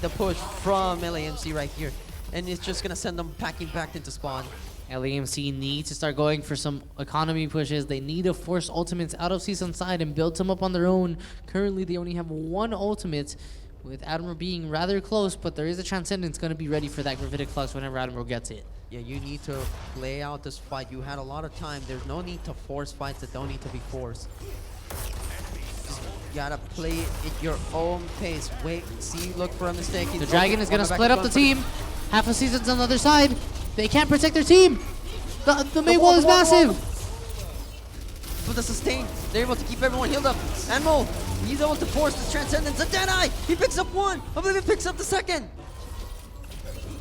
the push from LAMC right here. And it's just gonna send them packing back into spawn. LAMC need to start going for some economy pushes. They need to force ultimates out of CSUN side and build some up on their own. Currently, they only have one ultimate, with Admiral being rather close, but there is a Transcendence going to be ready for that Gravitic Flux whenever Admiral gets it. Yeah, you need to play out this fight. You had a lot of time. There's no need to force fights that don't need to be forced. Just gotta play it at your own pace. Wait, see, look for a mistake. The Dragon is going to split up the team. Half of CSUN's on the other side. They can't protect their team. The Mei wall is massive. With the sustain, they're able to keep everyone healed up. Admiral, he's able to force the Transcendence. A Deadeye! He picks up one. Oblivion picks up the second.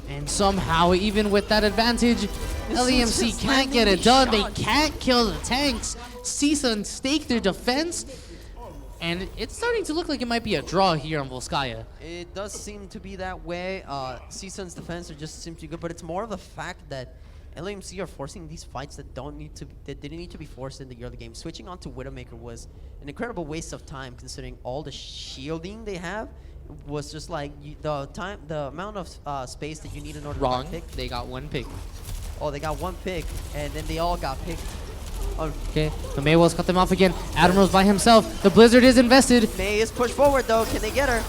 And somehow, even with that advantage, LAMC just can't landing get it these done. shots. They can't kill the tanks. CSUN stake their defense. And it's starting to look like it might be a draw here on Volskaya. It does seem to be that way. CSUN's defense are just seem to be good, but it's more of the fact that LAMC are forcing these fights that didn't need to be forced in the early game. Switching on to Widowmaker was an incredible waste of time, considering all the shielding they have was just like the amount of space that you need in order Wrong. to pick. They got one pick. Oh, they got one pick, and then they all got picked. Oh, Okay, the Mei wall's cut them off again. Admiral's by himself. The Blizzard is invested. Mei is pushed forward though. Can they get her?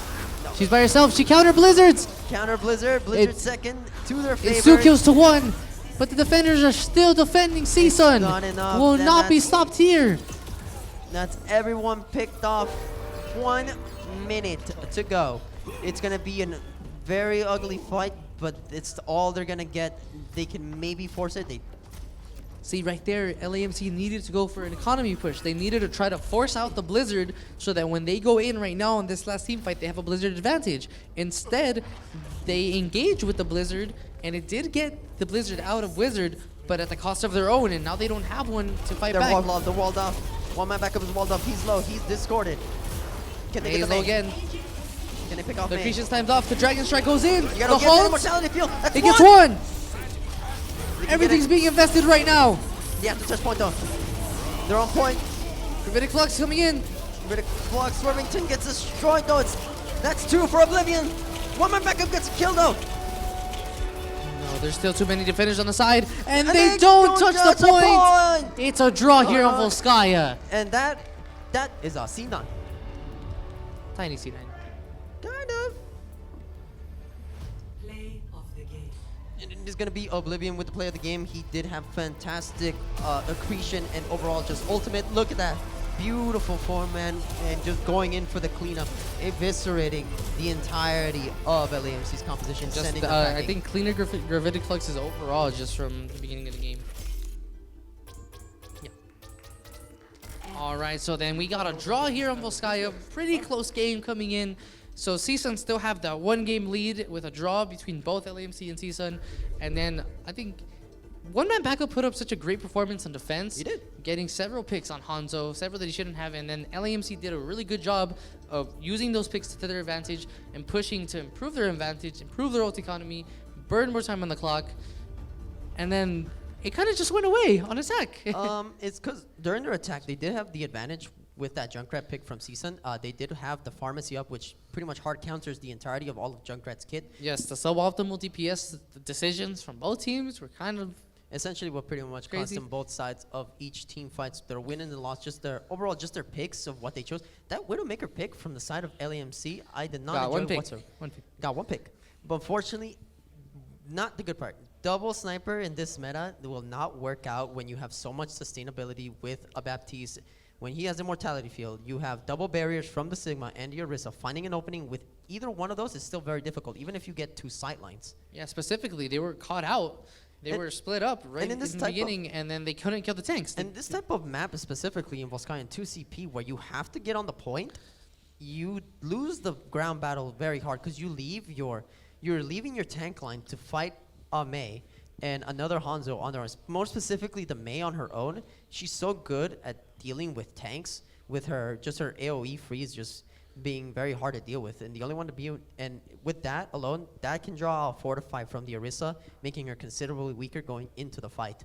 She's by herself. She counter Blizzards. Counter Blizzard. Blizzard It's- second to their favor. It's 2 kills to 1. But the defenders are still defending CSUN. not enough. Will Then not be that's- stopped here. That's everyone picked off. 1 minute to go. It's gonna be a very ugly fight, but it's all they're gonna get. They can maybe force it. See, right there, LAMC needed to go for an economy push. They needed to try to force out the Blizzard so that when they go in right now in this last team fight, they have a Blizzard advantage. Instead, they engage with the Blizzard, and it did get the Blizzard out of Wizard, but at the cost of their own, and now they don't have one to fight They're back. walled off. They're walled off. One man backup is walled off. He's low. He's discorded. Can they Mei get is the low Mei? again. Can they pick off The Mei? Accretion's time's off. The Dragon Strike goes in. You The gotta get the Halt, immortality field. That's it gets one. one. They can Everything's get it. being invested right now. They have to touch point though. They're on point. Gravitic Flux coming in. Gravitic Flux. Swervington gets destroyed though. That's 2 for Oblivion. One man backup gets killed though. No, there's still too many defenders on the side, and, And they don't touch the point. point. It's a draw here on Uh-huh. Volskaya. And that is a C9. Tiny C9. Kind of. Play of the game. And it is going to be Oblivion with the play of the game. He did have fantastic accretion and overall just ultimate. Look at that. Beautiful form, man. And just going in for the cleanup, eviscerating the entirety of LAMC's composition. Just, sending them I packing. think cleaner Gravitic Flux is overall just from the beginning of the game. Yeah. All right, so then we got a draw here on Volskaya. Pretty close game coming in. So CSUN still have that 1-game lead with a draw between both LAMC and CSUN. And then I think One Man Backup put up such a great performance on defense. He did. Getting several picks on Hanzo, several that he shouldn't have. And then LAMC did a really good job of using those picks to their advantage and pushing to improve their advantage, improve their ult economy, burn more time on the clock. And then it kind of just went away on attack. It's because during their attack, they did have the advantage with that Junkrat pick from CSUN. They did have the pharmacy up, which pretty much hard counters the entirety of all of Junkrat's kit. Yes, the suboptimal DPS decisions from both teams were kind of essentially what pretty much cost Crazy. them both sides of each team fights. Their win and the loss, just their overall, just their picks of what they chose. That Widowmaker pick from the side of LAMC, I did not Got enjoy one pick. whatsoever. One pick. Got one pick. But unfortunately, not the good part. Double sniper in this meta will not work out when you have so much sustainability with a Baptiste. When he has immortality field, you have double barriers from the Sigma and the Orisa. Finding an opening with either one of those is still very difficult, even if you get two sight lines. Yeah, specifically, they were caught out. They And- were split up right and in in this the type of- beginning, and then they couldn't kill the tanks. And this type of map, specifically in Volskaya 2CP, where you have to get on the point, you lose the ground battle very hard because you're leaving your tank line to fight a Mei and another Hanzo on their own. More specifically, the Mei on her own. She's so good at dealing with tanks with her AOE freeze just being very hard to deal with. And the only one to be, and with that alone, that can draw a Fortify from the Orisa, making her considerably weaker going into the fight.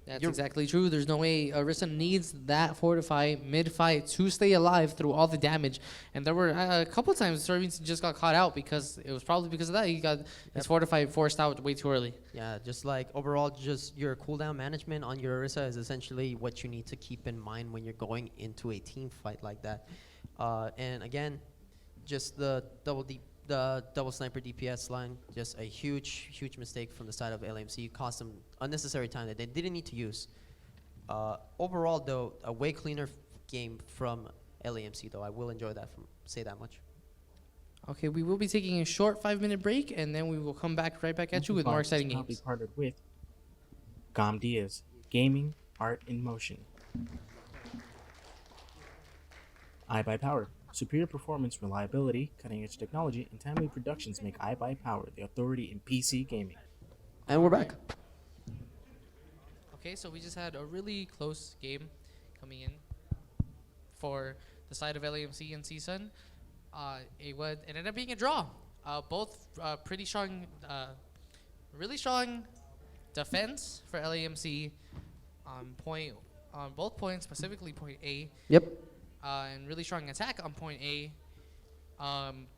That's You're- exactly true. There's no way Orisa needs that Fortify mid-fight to stay alive through all the damage. And there were a couple times Serbians just got caught out because it was probably because of that. He got his Fortify forced out way too early. Yeah, just like overall, just your cooldown management on your Orisa is essentially what you need to keep in mind when you're going into a team fight like that. And again, just the double sniper DPS line, just a huge mistake from the side of LAMC. It cost them unnecessary time that they didn't need to use. Overall, though, a way cleaner game from LAMC, though. I will enjoy that, say that much. Okay, we will be taking a short 5-minute break, and then we will come back right back at you with more exciting I'll be games. partnered with Gom Diaz, Gaming, Art in Motion. iBuyPower. Superior performance, reliability, cutting-edge technology, and timely productions make iBuyPower the authority in PC gaming. And we're back. Okay, so we just had a really close game coming in for the side of LAMC and CSUN. It ended up being a draw. Both pretty strong, really strong defense for LAMC on both points, specifically point A. Yep. And really strong attack on point A.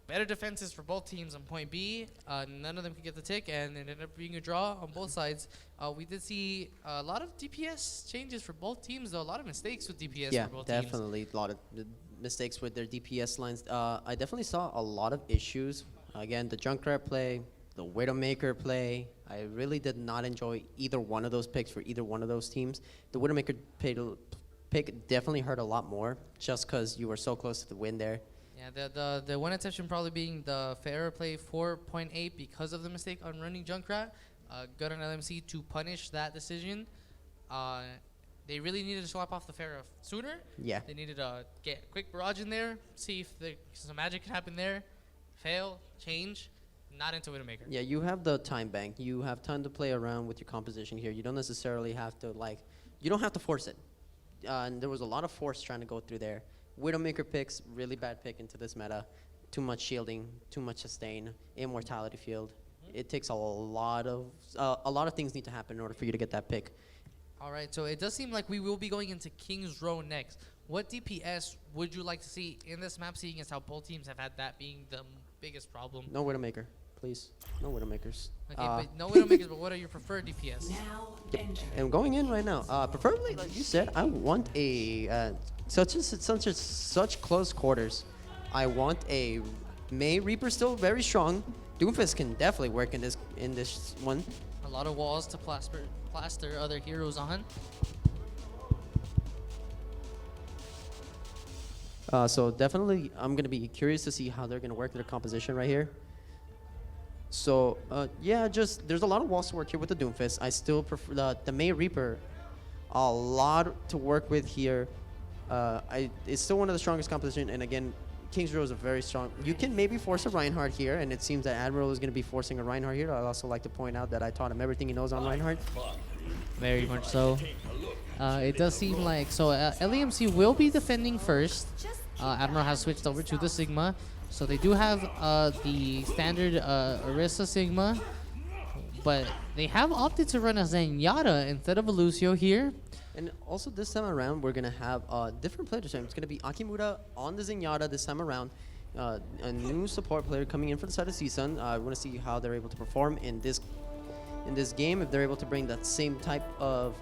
Better defenses for both teams on point B. None of them could get the tick, and it ended up being a draw on both sides. We did see a lot of DPS changes for both teams, though. A lot of mistakes with DPS Yeah, for both teams. definitely a lot of mistakes with their DPS lines. I definitely saw a lot of issues. Again, the Junkrat play, the Widowmaker play. I really did not enjoy either one of those picks for either one of those teams. The Widowmaker pick definitely hurt a lot more just because you were so close to the win there. Yeah, the one exception probably being the fairer play 4.8 because of the mistake on running Junkrat. Good on LMC to punish that decision. They really needed to swap off the Pharaoh sooner. Yeah. They needed to get a quick barrage in there, see if some magic could happen there. Fail, change, not into Widowmaker. Yeah, you have the time bank. You have time to play around with your composition here. You don't necessarily have to, you don't have to force it. And there was a lot of force trying to go through there. Widowmaker picks, really bad pick into this meta. Too much shielding, too much sustain, immortality field. It takes a lot of things need to happen in order for you to get that pick. All right, so it does seem like we will be going into King's Row next. What DPS would you like to see in this map, seeing as how both teams have had that being the biggest problem? No Widowmaker, please. No Widowmakers. Okay, but no Widowmakers, but what are your preferred DPS? Yep. And going in right now, preferably, like you said, I want a such close quarters. I want a Mei Reaper still very strong. Doomfist can definitely work in this one. A lot of walls to plaster other heroes on. So definitely, I'm gonna be curious to see how they're gonna work their composition right here. So yeah, just there's a lot of walls to work here with the Doomfist. I still prefer the Mei Reaper. A lot to work with here. It's still one of the strongest composition, and again, King's Row is a very strong. You can maybe force a Reinhardt here, and it seems that Admiral is going to be forcing a Reinhardt here. I'd also like to point out that I taught him everything he knows on Reinhardt. Very much so. It does seem like LAMC will be defending first. Admiral has switched over to the Sigma, so they do have the standard Orisa Sigma, but they have opted to run a Zenyatta instead of a Lucio here. And also this time around, we're going to have a different player this time. It's going to be Akimura on the Zenyatta this time around. A new support player coming in for the side of CSUN. I want to see how they're able to perform in this in this game if they're able to bring that same type of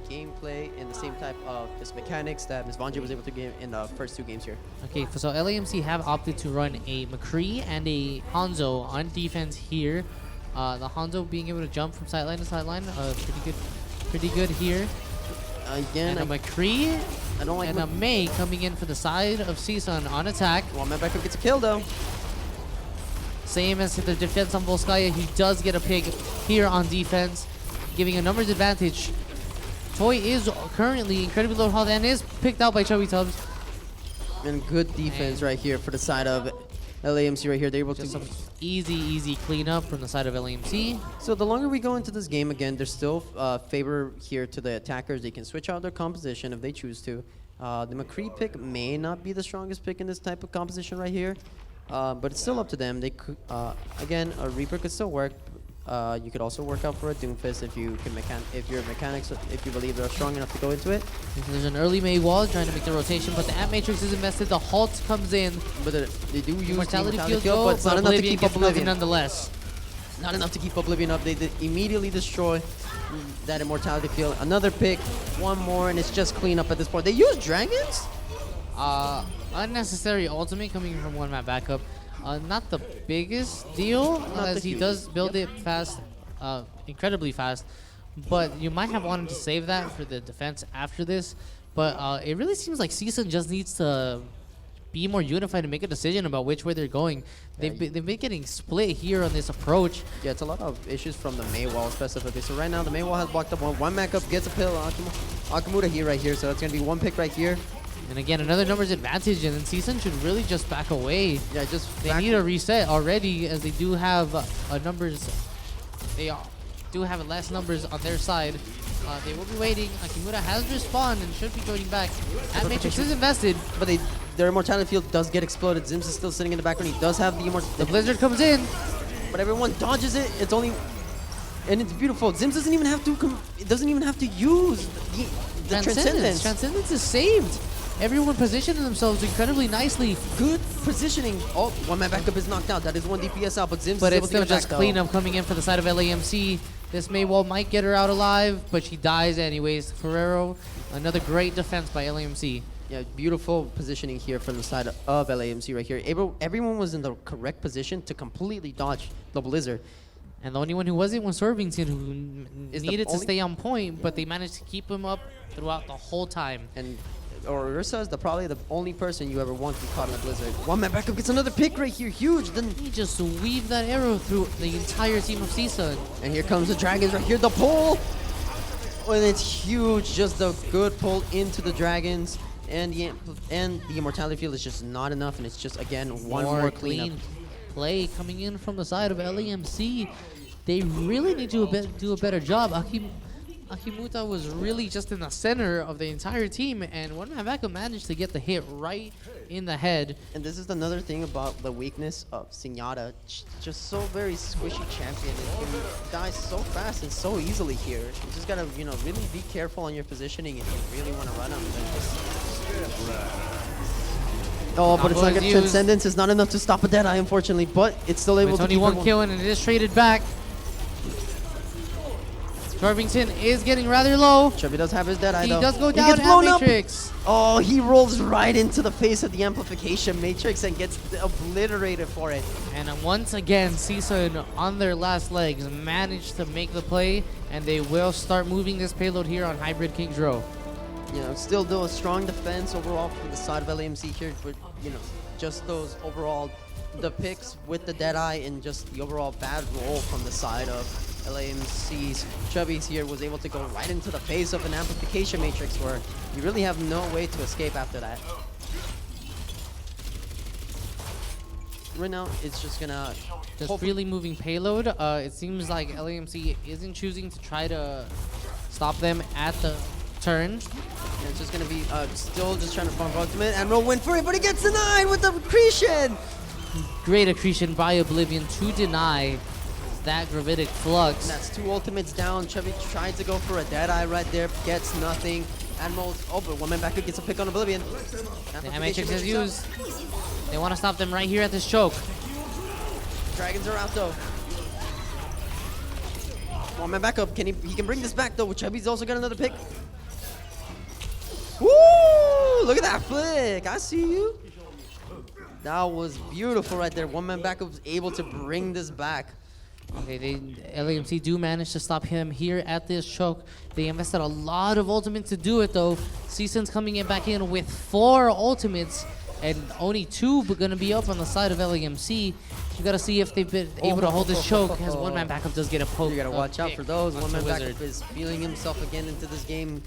gameplay and the same type of just mechanics that Ms. Vonjay was able to give in the first 2 games here. Okay, so LAMC have opted to run a McCree and a Hanzo on defense here. The Hanzo being able to jump from sideline to sideline, pretty good here. Again, And a McCree I don't like and a May coming in for the side of CSUN on attack. One man backup gets a kill though. Same as the defense on Volskaya, he does get a pick here on defense, giving a numbers advantage. Toy is currently incredibly low health and is picked out by Chubby Tubbs. And good defense right here for the side of LAMC right here. They're able Just to some easy cleanup from the side of LAMC. So the longer we go into this game, again, there's still favor here to the attackers. They can switch out their composition if they choose to. The McCree pick may not be the strongest pick in this type of composition right here, but it's still up to them. They could, again, a Reaper could still work. You could also work out for a Doomfist if you can if your mechanics, if you believe they're strong enough to go into it. There's an early May wall trying to make the rotation, but the Ant Matrix is invested. The halt comes in. But they do use Mortality the field, but it's not enough to keep gets nothing Oblivion. nonetheless. Not enough to keep Oblivion up. They immediately destroy that Immortality field. Another pick, one more, and it's just clean up at this point. They use dragons? Unnecessary ultimate coming from one map backup. Not the biggest deal, as he does build it fast, incredibly fast. But you might have wanted to save that for the defense after this. But it really seems like CSUN just needs to be more unified and make a decision about which way they're going. They've been getting split here on this approach. Yeah, it's a lot of issues from the May wall specifically. So right now the May wall has blocked up one back up, gets a pill, Akamuda here right here. So it's gonna be one pick right here. And again, another numbers advantage, and then CSUN should really just back away. Yeah, just They need a reset already, as they do have numbers. They do have less numbers on their side. They will be waiting. Akimura has respawned and should be joining back. That Matrix is invested. But their Immortality field does get exploded. Zims is still sitting in the background. He does have The Blizzard comes in. but everyone dodges it. It's only, and it's beautiful. Zims doesn't even have to. It doesn't even have to use the Transcendence. Transcendence is saved. Everyone positioned themselves incredibly nicely. Good positioning. Oh, one man backup is knocked out. That is one DPS out, but Zims But is able it's to still get it just back, cleanup coming in for the side of LAMC. This Maywall might get her out alive, but she dies anyways. Ferrero, another great defense by LAMC. Yeah, beautiful positioning here from the side of LAMC right here. Everyone was in the correct position to completely dodge the Blizzard. And the only one who wasn't was Sorbington, who Is the needed to only- stay on point, but they managed to keep him up throughout the whole time. And Orisa is probably the only person you ever want to be caught in a Blizzard. One man backup gets another pick right here, huge. Then He just weaved that arrow through the entire team of CSUN. and here comes the Dragons right here, the pull. And it's huge, just a good pull into the Dragons. And the Immortality field is just not enough, and it's just, again, one more cleanup. clean play coming in from the side of LAMC. They really need to do a better job. Akimuta was really just in the center of the entire team, and one man backup managed to get the hit right in the head. And this is another thing about the weakness of Senyata. Just so very squishy champion. And he dies so fast and so easily here. You just gotta, really be careful on your positioning if you really want to run him. Oh, but it's Combo like a is used. Transcendence is not enough to stop a Deadeye, unfortunately. But it's still able It's to only keep one everyone- kill, and it is traded back. Sorbington is getting rather low. Chubby does have his Deadeye, He though. does go He down gets at blown up. Matrix. Oh, he rolls right into the face of the Amplification Matrix and gets obliterated for it. And once again, CSUN on their last legs managed to make the play, and they will start moving this payload here on Hybrid Kings Row. Still do a strong defense overall for the side of LAMC here, but just those overall, the picks with the Deadeye and just the overall bad roll from the side of LAMC's Chubby's here was able to go right into the face of an Amplification Matrix where you really have no way to escape after that. Right now, it's just gonna Just freely moving payload. It seems like LAMC isn't choosing to try to stop them at the turn. And it's just gonna be still just trying to farm for ultimate and roll win for it, but he gets denied with the accretion. Great accretion by Oblivion to deny that gravitic flux. And that's two ultimates down. Chubby tried to go for a Deadeye right there, gets nothing. Admiral's, but one man back gets a pick on Oblivion. The Matrix is used. They want to stop them right here at this choke. Dragons are out though. One man back up. He can bring this back though. Chubby's also got another pick. Woo! Look at that flick. I see you. That was beautiful right there. One man back up was able to bring this back. Okay, LAMC do manage to stop him here at this choke. They invested a lot of ultimates to do it though. CSUN's coming back in with 4 ultimates and only 2 going to be up on the side of LAMC. You got to see if they've been able to hold this choke as one man backup does get a poke. You got to watch out for those. One man Wizard. backup is feeling himself again into this game.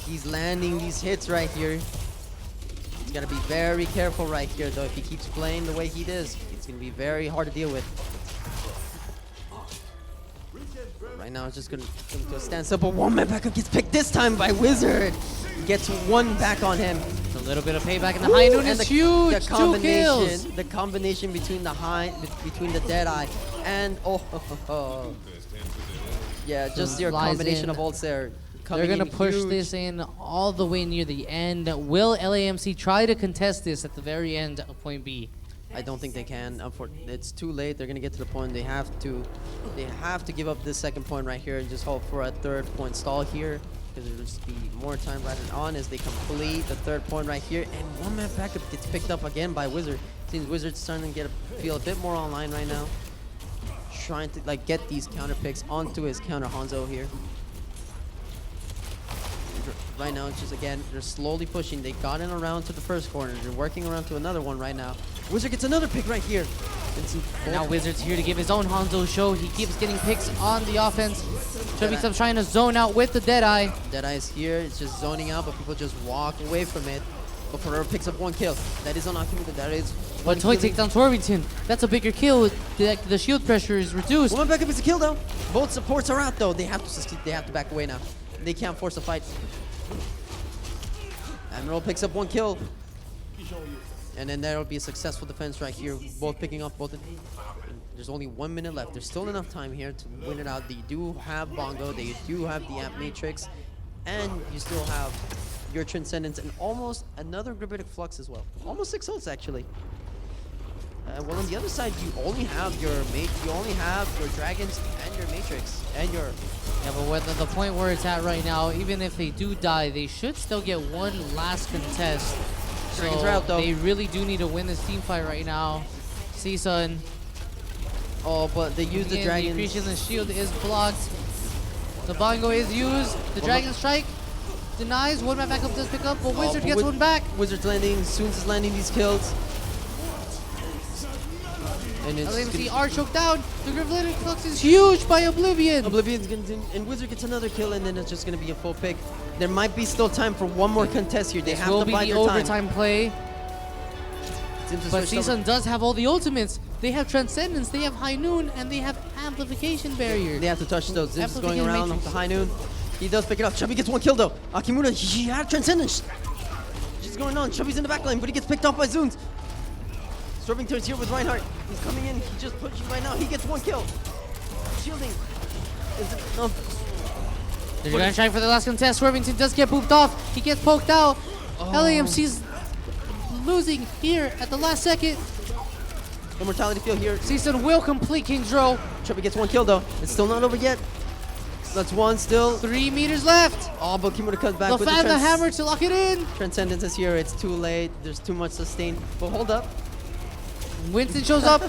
He's landing these hits right here. He's got to be very careful right here though. If he keeps playing the way he does, it's going to be very hard to deal with. Right now, it's just going to come to a standstill, but one man backup gets picked this time by Wizard. Gets 1 back on him. It's a little bit of payback in the high noon is huge. The 2 kills. the combination between the Deadeye and yeah, just your Flies combination in. of ults there. They're going to push huge. this in all the way near the end. Will LAMC try to contest this at the very end of point B? I don't think they can. It's too late. They're gonna get to the point. They have to give up this second point right here and just hope for a 3rd point stall here, because there'll just be more time right on as they complete the 3rd point right here. And one man backup gets picked up again by Wizard. Seems Wizard's starting to feel a bit more online right now, trying to like get these counter picks onto his counter Hanzo here. Right now, it's just, again, they're slowly pushing. They got in around to the first corner. They're working around to another one right now. Wizard gets another pick right here. And now Wizard's here to give his own Hanzo show. He keeps getting picks on the offense. Chubby Sub's trying to zone out with the Deadeye. Deadeye is here. It's just zoning out, but people just walk away from it. But Ferrer picks up 1 kill. That is on Akimuto. That is But Toy takes down Swervington. That's a bigger kill. The shield pressure is reduced. One backup is a kill, though. Both supports are out, though. They have to succeed. They have to back away now. They can't force a fight. Admiral picks up 1 kill. And then there'll be a successful defense right here. Both picking up both. There's only 1 minute left. There's still enough time here to win it out. They do have Bongo. They do have the Amp Matrix. And you still have your Transcendence and almost another Gravitic Flux as well. Almost 6 ults, actually. Well, on the other side, you only have your Dragons and your Matrix and your... Yeah, but with the point where it's at right now, even if they do die, they should still get 1 last contest. Dragons So are out, though. they really do need to win this team fight right now. CSUN. Oh, but they use the Again, Dragons. The Accretion, the shield is blocked. The Bongo is used. The Dragon Strike denies. One man backup does pick up, but Wizard gets one back. Wizard's landing. Soons is landing these kills. And it's LAMC are choked down. The Gravitic Flux is huge by Oblivion. Oblivion's gonna, and Wizard gets another kill, and then it's just gonna be a full pick. There might be still time for 1 more contest here. They This have will to be buy the their time. overtime play. Seems to But switch over. CSUN does have all the ultimates. They have Transcendence, they have High Noon, and they have Amplification Barrier. They have to touch those. Zips is going Amplification around Matrix. the High Noon. He does pick it up. Chubby gets 1 kill though. Akimura, he had Transcendence. She's going on. Chubby's in the back line, but he gets picked off by Zunes. Storming turns here with Reinhardt. He's coming in. He just pushing right now. He gets 1 kill. Shielding. Is it enough? They're gonna try for the last contest. Swervington does get booped off. He gets poked out. LAMC's losing here at the last second. Immortality field here. CSUN will complete King's Row. Chubby gets 1 kill though. It's still not over yet. That's 1 still. 3 meters left. Oh, but Kimura comes back The with fan, the the hammer to lock it in. Transcendence is here. It's too late. There's too much sustain. But hold up. Winston shows up.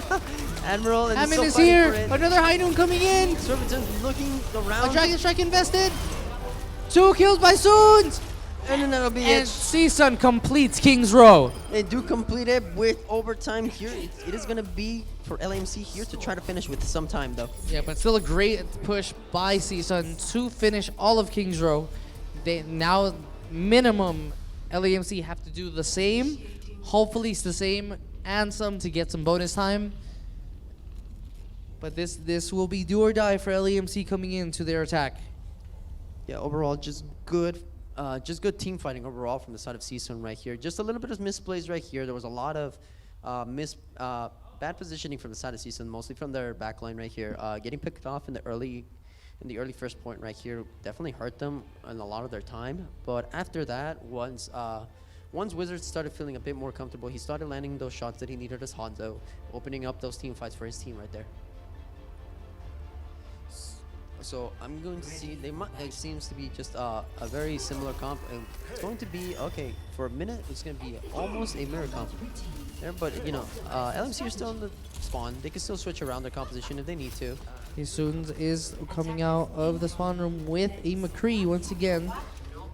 Admiral and Hammond still is fighting here. for it. Another High Noon coming in. Serpentin looking A around. Dragon Strike invested. 2 kills by Soons. And then that'll be And it. CSUN completes King's Row. They do complete it with overtime here. It is going to be for LAMC here to try to finish with some time though. Yeah, but still a great push by CSUN to finish all of King's Row. They now minimum LAMC have to do the same. Hopefully it's the same and some to get some bonus time. But this will be do or die for LAMC coming into their attack. Yeah, overall just good team fighting overall from the side of CSUN right here. Just a little bit of misplays right here. There was a lot of bad positioning from the side of CSUN, mostly from their backline right here. Getting picked off in the early first point right here definitely hurt them in a lot of their time. But after that, once Wizards started feeling a bit more comfortable, he started landing those shots that he needed as Hanzo, opening up those team fights for his team right there. So I'm going to see. They might. It seems to be just a very similar comp. And it's going to be okay for a minute. It's going to be almost a mirror comp there, but you know, LMC are still in the spawn. They can still switch around their composition if they need to. CSUN is coming out of the spawn room with a McCree once again.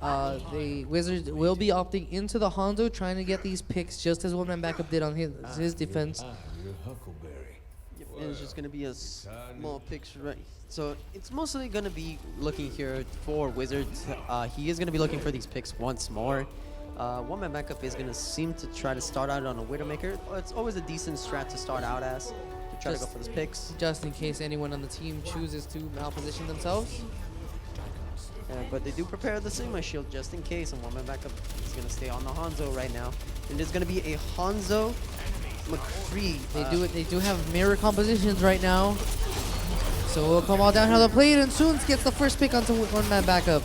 The Wizards will be opting into the Hanzo, trying to get these picks just as one man backup did on his defense. Yep, and it's just going to be a small picture, right? So it's mostly going to be looking here for Wizards. He is going to be looking for these picks once more. One man backup is going to seem to try to start out on a Widowmaker. It's always a decent strat to start out as, to try to go for those picks. Just in case anyone on the team chooses to malposition themselves. But they do prepare the Sigma shield just in case, and one man backup is going to stay on the Hanzo right now. And there's going to be a Hanzo McCree. They do have mirror compositions right now. So we'll come all down how to play it, and Soons gets the first pick onto one man backup.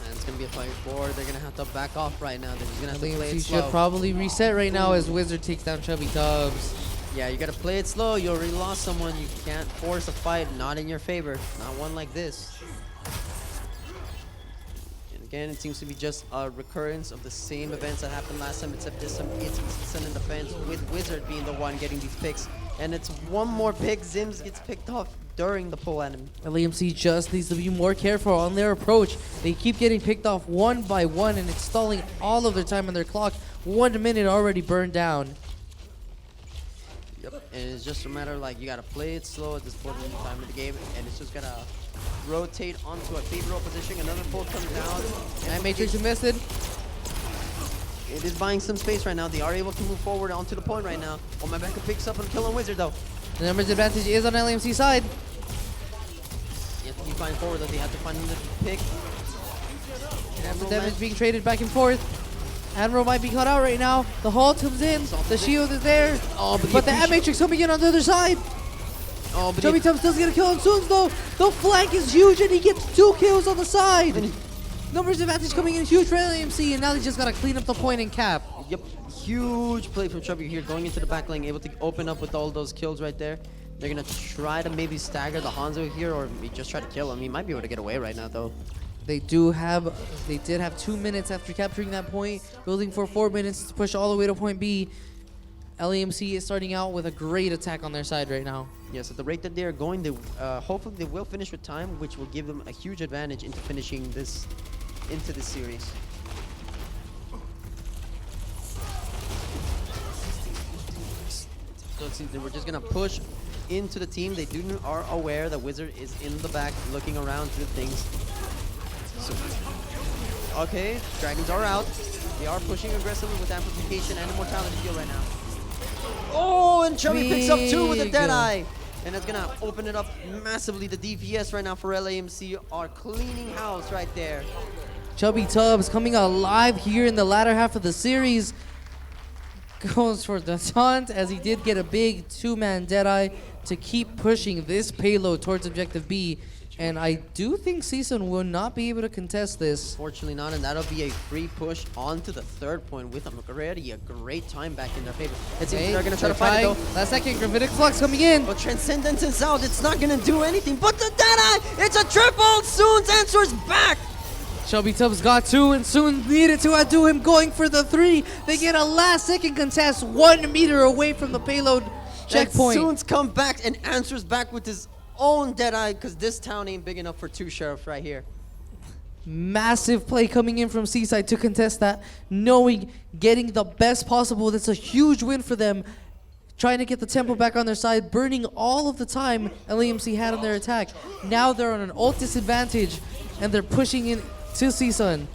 And it's going to be a fight forward. They're going to have to back off right now. They're just going to have to play it LAMC slow. should probably reset right now as Wizard takes down Chubby Tubbs. Yeah, you got to play it slow. You already lost someone. You can't force a fight, not in your favor. Not one like this. And again, it seems to be just a recurrence of the same events that happened last time, except this time it's CSUN in defense, with Wizard being the one getting these picks. And it's one more pick. Zims gets picked off during the pull enemy. LAMC just needs to be more careful on their approach. They keep getting picked off one by one, and it's stalling all of their time on their clock. 1 minute already burned down. Yep. And it's just a matter of like you gotta play it slow at this point in time of the game, and it's just gonna rotate onto a favorable position. Another pull comes down. And Matrix invested. It is buying some space right now. They are able to move forward onto the point right now. Oh, my backup picks up and kill on Wizard though. The numbers advantage is on LAMC side. You have to keep flying forward though. They have to find the pick. The damage being traded back and forth. Admiral might be caught out right now. The Halt comes in. The shield is there. Oh, But the Matrix coming in on the other side. Oh, but Chubby Tubbs does get a kill on Soons though. The flank is huge and he gets 2 kills on the side. Numbers advantage coming in huge for LAMC, and now they just gotta clean up the point and cap. Yep, huge play from Chubby here, going into the back lane, able to open up with all those kills right there. They're gonna try to maybe stagger the Hanzo here, or just try to kill him. He might be able to get away right now though. They did have 2 minutes after capturing that point, building for 4 minutes to push all the way to point B. LAMC is starting out with a great attack on their side right now. Yes, at the rate that they are going, they hopefully they will finish with time, which will give them a huge advantage into finishing this series. So it seems that we're just gonna push into the team. They are aware that Wizard is in the back, looking around through things. So, okay, dragons are out. They are pushing aggressively with amplification and immortality heal right now. Oh, and Chubby picks up 2 with a Deadeye. And it's gonna open it up massively. The DPS right now for LAMC are cleaning house right there. Chubby Tubbs coming alive here in the latter half of the series. Goes for the taunt as he did get a big 2-man Deadeye to keep pushing this payload towards objective B. And I do think CSUN will not be able to contest this. Fortunately not, and that'll be a free push onto the 3rd point with already a great time back in their favor. It seems they're gonna try to fight it though. Last second, Gravitic Flux coming in. But Transcendence is out, it's not gonna do anything. But the Deadeye, it's a triple! Soon's answers back! Chubby Tubbs got 2 and soon needed to outdo him, going for the 3. They get a last second contest 1 meter away from the payload checkpoint. And Soon's come back and answers back with his own Deadeye, because this town ain't big enough for 2 sheriffs right here. Massive play coming in from Seaside to contest that, knowing getting the best possible. That's a huge win for them. Trying to get the tempo back on their side, burning all of the time LAMC had on their attack. Now they're on an ult disadvantage, and they're pushing in to CSUN.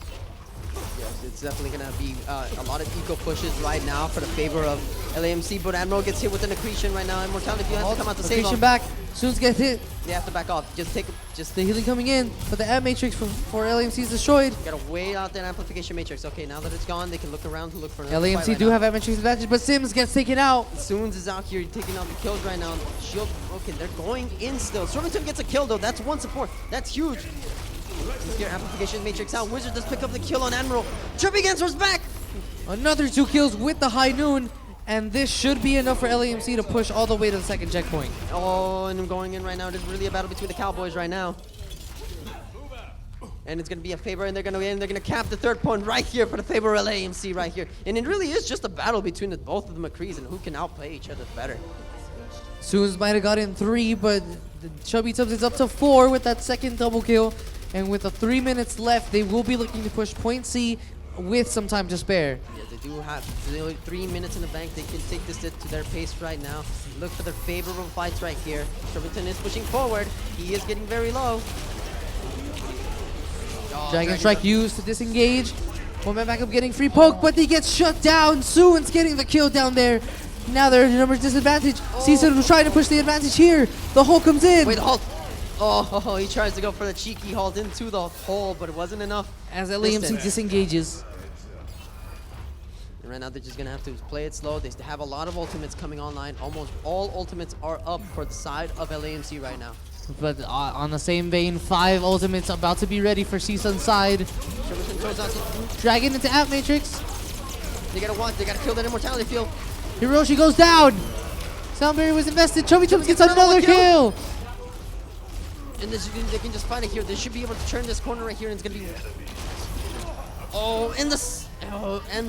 Yes, it's definitely going to be a lot of eco pushes right now for the favor of LAMC, but Admiral gets hit with an accretion right now, and Mortality has to come out to save him. Back. Soons get hit. They have to back off. Just the healing coming in, but the Amp Matrix for LAMC is destroyed. Gotta wait out that amplification matrix. Okay, now that it's gone, they can look around to look for another LAMC fight do right have Amp Matrix advantage, but Sims gets taken out. Soons is out here taking out the kills right now. Shield, okay, they're going in still. Stormington gets a kill though. That's 1 support. That's huge. Here, amplification matrix out. Wizard does pick up the kill on Admiral. Tripping answers back. Another 2 kills with the High Noon. And this should be enough for LAMC to push all the way to the second checkpoint. Oh, and I'm going in right now. There's really a battle between the Cowboys right now. And it's going to be a favor, and they're going to cap the third point right here for the favor of LAMC right here. And it really is just a battle between both of the McCrees and who can outplay each other better. Suns might have gotten 3, but the Chubby Tubs is up to 4 with that second double kill. And with the 3 minutes left, they will be looking to push point C with some time to spare. Yeah, they do have 3 minutes in the bank. They can take this to their pace right now. Look for their favorable fights right here. Shervington is pushing forward. He is getting very low. Oh, Dragon Strike used to disengage. One man back up getting free poke, but he gets shut down. Suwon's getting the kill down there. Now they're at a number disadvantage. CSUN was trying to push the advantage here. The hole comes in. Wait, the halt. Oh, he tries to go for the cheeky halt into the hole, but it wasn't enough. As LAMC disengages. And right now they're just gonna have to play it slow. They have a lot of ultimates coming online. Almost all ultimates are up for the side of LAMC right now. But on the same vein, 5 ultimates about to be ready for CSUN's side. Dragon into App Matrix. They gotta kill that immortality field. Hiroshi goes down. Soundberry was invested. Chubby Chubs gets another kill. And they can just find it here. They should be able to turn this corner right here, and it's gonna be. Oh, and the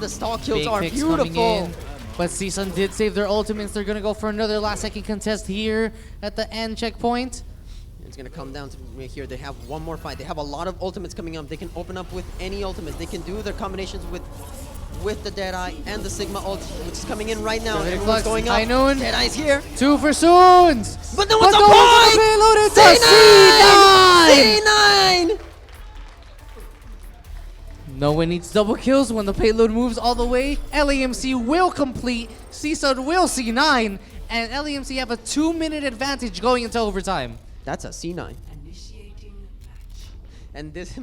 stall kills Big are picks coming beautiful. in. But CSUN did save their ultimates. They're gonna go for another last-second contest here at the end checkpoint. It's gonna come down to right here. They have one more fight. They have a lot of ultimates coming up. They can open up with any ultimates. They can do their combinations with the Deadeye and the Sigma ult, which is coming in right now. Everyone's going up. High noon. Deadeye's here. 2 for Soons. But no one's on no one's point! payload. It's a C9! C9! No one needs double kills when the payload moves all the way. LAMC will complete. CSUN will C9. And LAMC have a 2-minute advantage going into overtime. That's a C9. And this,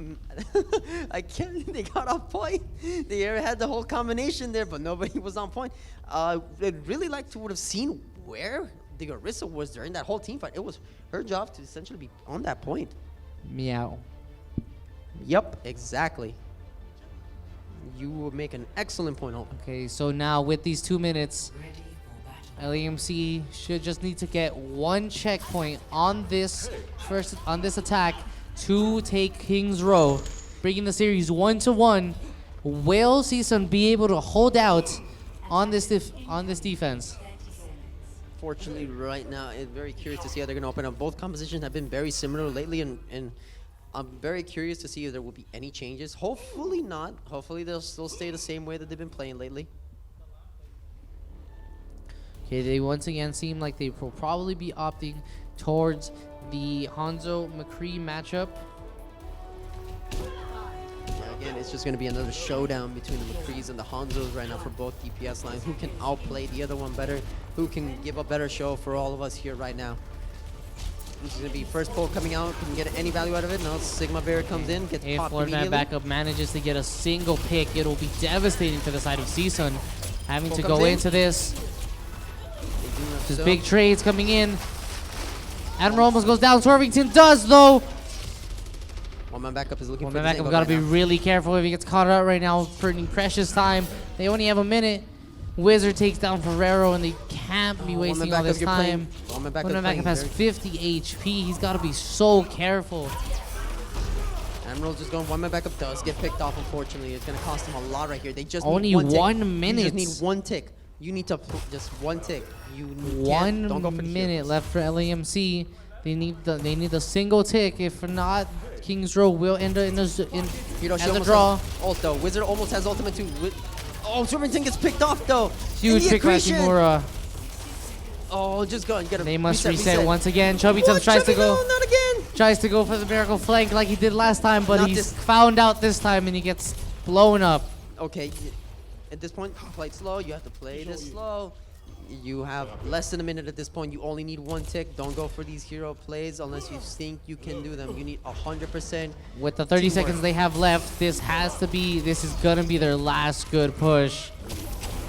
I can't, they got off point. They had the whole combination there, but nobody was on point. I'd really like to would have seen where the Orisa was during that whole team fight. It was her job to essentially be on that point. Meow. Yep, exactly. You will make an excellent point. Okay, so now with these 2 minutes, LAMC should just need to get 1 checkpoint on this attack to take King's Row, bringing the series 1-1. Will CSUN be able to hold out on this defense? Fortunately, right now, it's very curious to see how they're going to open up. Both compositions have been very similar lately, and I'm very curious to see if there will be any changes. Hopefully not. Hopefully they'll still stay the same way that they've been playing lately. Okay, they once again seem like they will probably be opting towards the Hanzo-McCree matchup. Yeah, again, it's just going to be another showdown between the McCrees and the Hanzos right now for both DPS lines. Who can outplay the other one better? Who can give a better show for all of us here right now? This is going to be first pull coming out. Can get any value out of it? No, Sigma Bear comes in, gets If popped Lord Man immediately. Backup manages to get a single pick, it'll be devastating for the side of CSUN. Having Pull to comes go in. into this. They do have Just so- big trades coming in. Admiral almost goes down. Swervington does, though. One man backup is looking One for man the backup angle gotta right be now. really careful if he gets caught out right now for any precious time. They only have a minute. Wizard takes down Ferrero, and they can't be One man wasting all backup, this you're playing- time. One man backup One man playing backup has very- 50 HP. He's got to be so careful. Admiral's just going one man backup does get picked off, unfortunately. It's going to cost him a lot right here. They just Only need 1 tick. 1 minute. You just need 1 tick. You need to just 1 tick. You can't- 1 don't go for the minute heroes. left for LAMC. They need the single tick. If not, King's Row will end up in Hiroshi as a almost draw. has ult though. Wizard almost has ultimate too. Oh, Swervington gets picked off though. Huge And the pick by accretion. Kimura. Oh, just go and get him. They must reset once again. Chubby What? Tubs tries to Chubby, go. no, not again. Tries to go for the miracle flank like he did last time, but Not he's this- found out this time and he gets blown up. Okay, at this point, play it slow. You have to play this slow. You have less than a minute at this point. You only need 1 tick. Don't go for these hero plays unless you think you can do them. You need 100%. With the 30 Teamwork. seconds they have left, this is gonna be their last good push.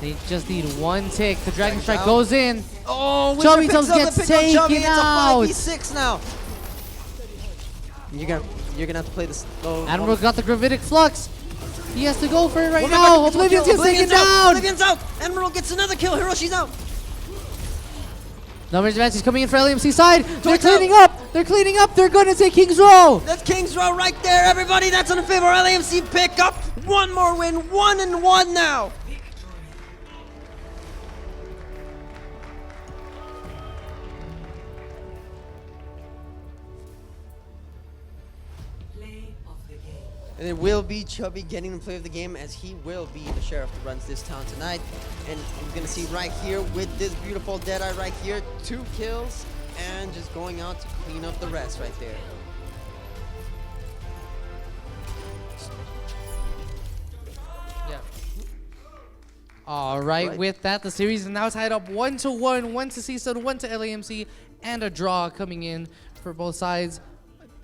They just need 1 tick. The Dragon Strike out. goes in. Oh, Wizard Chubby picks Tubs up the gets pick on Chubby. taken It's a out. 5v6 now. You're gonna have to play this slow. Admiral got the Gravitic Flux. He has to go for it right One now. back, Oblivion's kill. gets taken Oblivion's out. down. Oblivion's out. Emerald gets another kill. Hiroshi's out. Numbers advantage coming in for LAMC side. They're Torch out. cleaning up. They're cleaning up. They're going to take King's Row. That's King's Row right there, everybody. That's in favor of LAMC pick up. One more win. 1-1 now. And it will be Chubby getting the play of the game, as he will be the sheriff that runs this town tonight. And we're going to see right here with this beautiful Deadeye right here, 2 kills and just going out to clean up the rest right there. Yeah. All right, with that, the series is now tied up 1-1, 1 to CSUN, 1 to LAMC, and a draw coming in for both sides.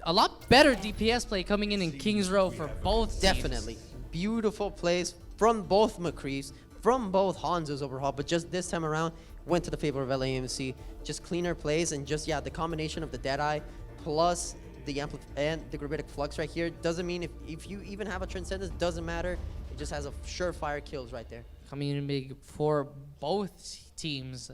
A lot better DPS play coming in King's Row for both teams. Definitely. Beautiful plays from both McCree's, from both Hanzo's overall, but just this time around, went to the favor of LAMC. Just cleaner plays and just, yeah, the combination of the Deadeye plus the and the Gravitic Flux right here doesn't mean if you even have a Transcendence, doesn't matter. It just has a surefire kills right there. Coming in big for both teams.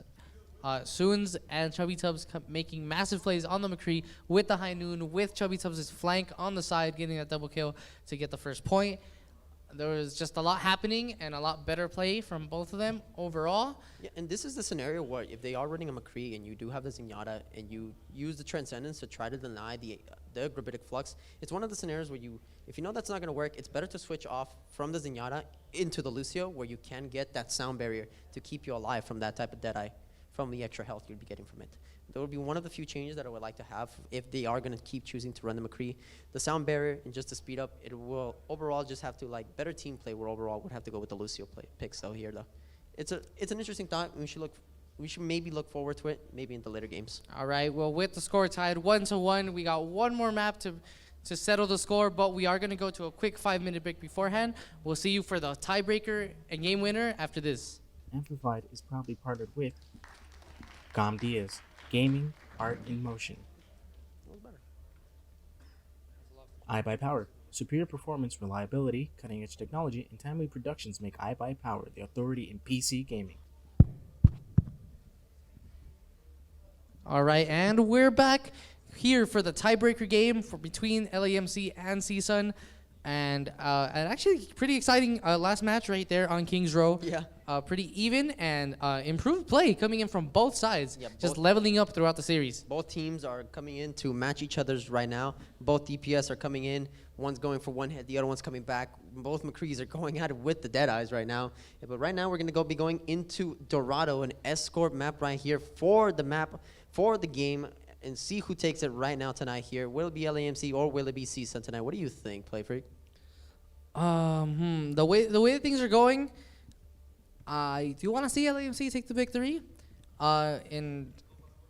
Soons and Chubby Tubbs making massive plays on the McCree with the High Noon, with Chubby Tubbs' flank on the side, getting that double kill to get the first point. There was just a lot happening and a lot better play from both of them overall. Yeah, and this is the scenario where if they are running a McCree and you do have the Zenyatta and you use the Transcendence to try to deny the Gravitic Flux, it's one of the scenarios where if you know that's not going to work, it's better to switch off from the Zenyatta into the Lucio, where you can get that sound barrier to keep you alive from that type of Deadeye, from the extra health you'd be getting from it. That would be one of the few changes that I would like to have if they are going to keep choosing to run the McCree. The sound barrier, and just to speed up, it will overall just have to, like, better team play, where overall would have to go with the Lucio picks though here though. It's an interesting thought. We should maybe look forward to it, maybe in the later games. All right, well, with the score tied 1-1, we got one more map to settle the score, but we are going to go to a quick 5-minute break beforehand. We'll see you for the tiebreaker and game winner after this. Amplified is proudly partnered with Gom Diaz, Gaming, Art in Motion. iBuyPower. Superior performance, reliability, cutting-edge technology, and timely productions make iBuyPower the authority in PC gaming. All right, and we're back here for the tiebreaker game between LAMC and CSUN. And actually pretty exciting last match right there on King's Row. Yeah. Pretty even and improved play coming in from both sides. Yeah, just leveling up throughout the series. Both teams are coming in to match each other's right now. Both DPS are coming in. One's going for one hit, the other one's coming back. Both McCrees are going at it with the Deadeyes right now. Yeah, but right now we're going to be going into Dorado, an escort map right here for the game, and see who takes it right now tonight here. Will it be LAMC or will it be CSUN tonight? What do you think, Play Freak? The way things are going, I do want to see LAMC take the victory. And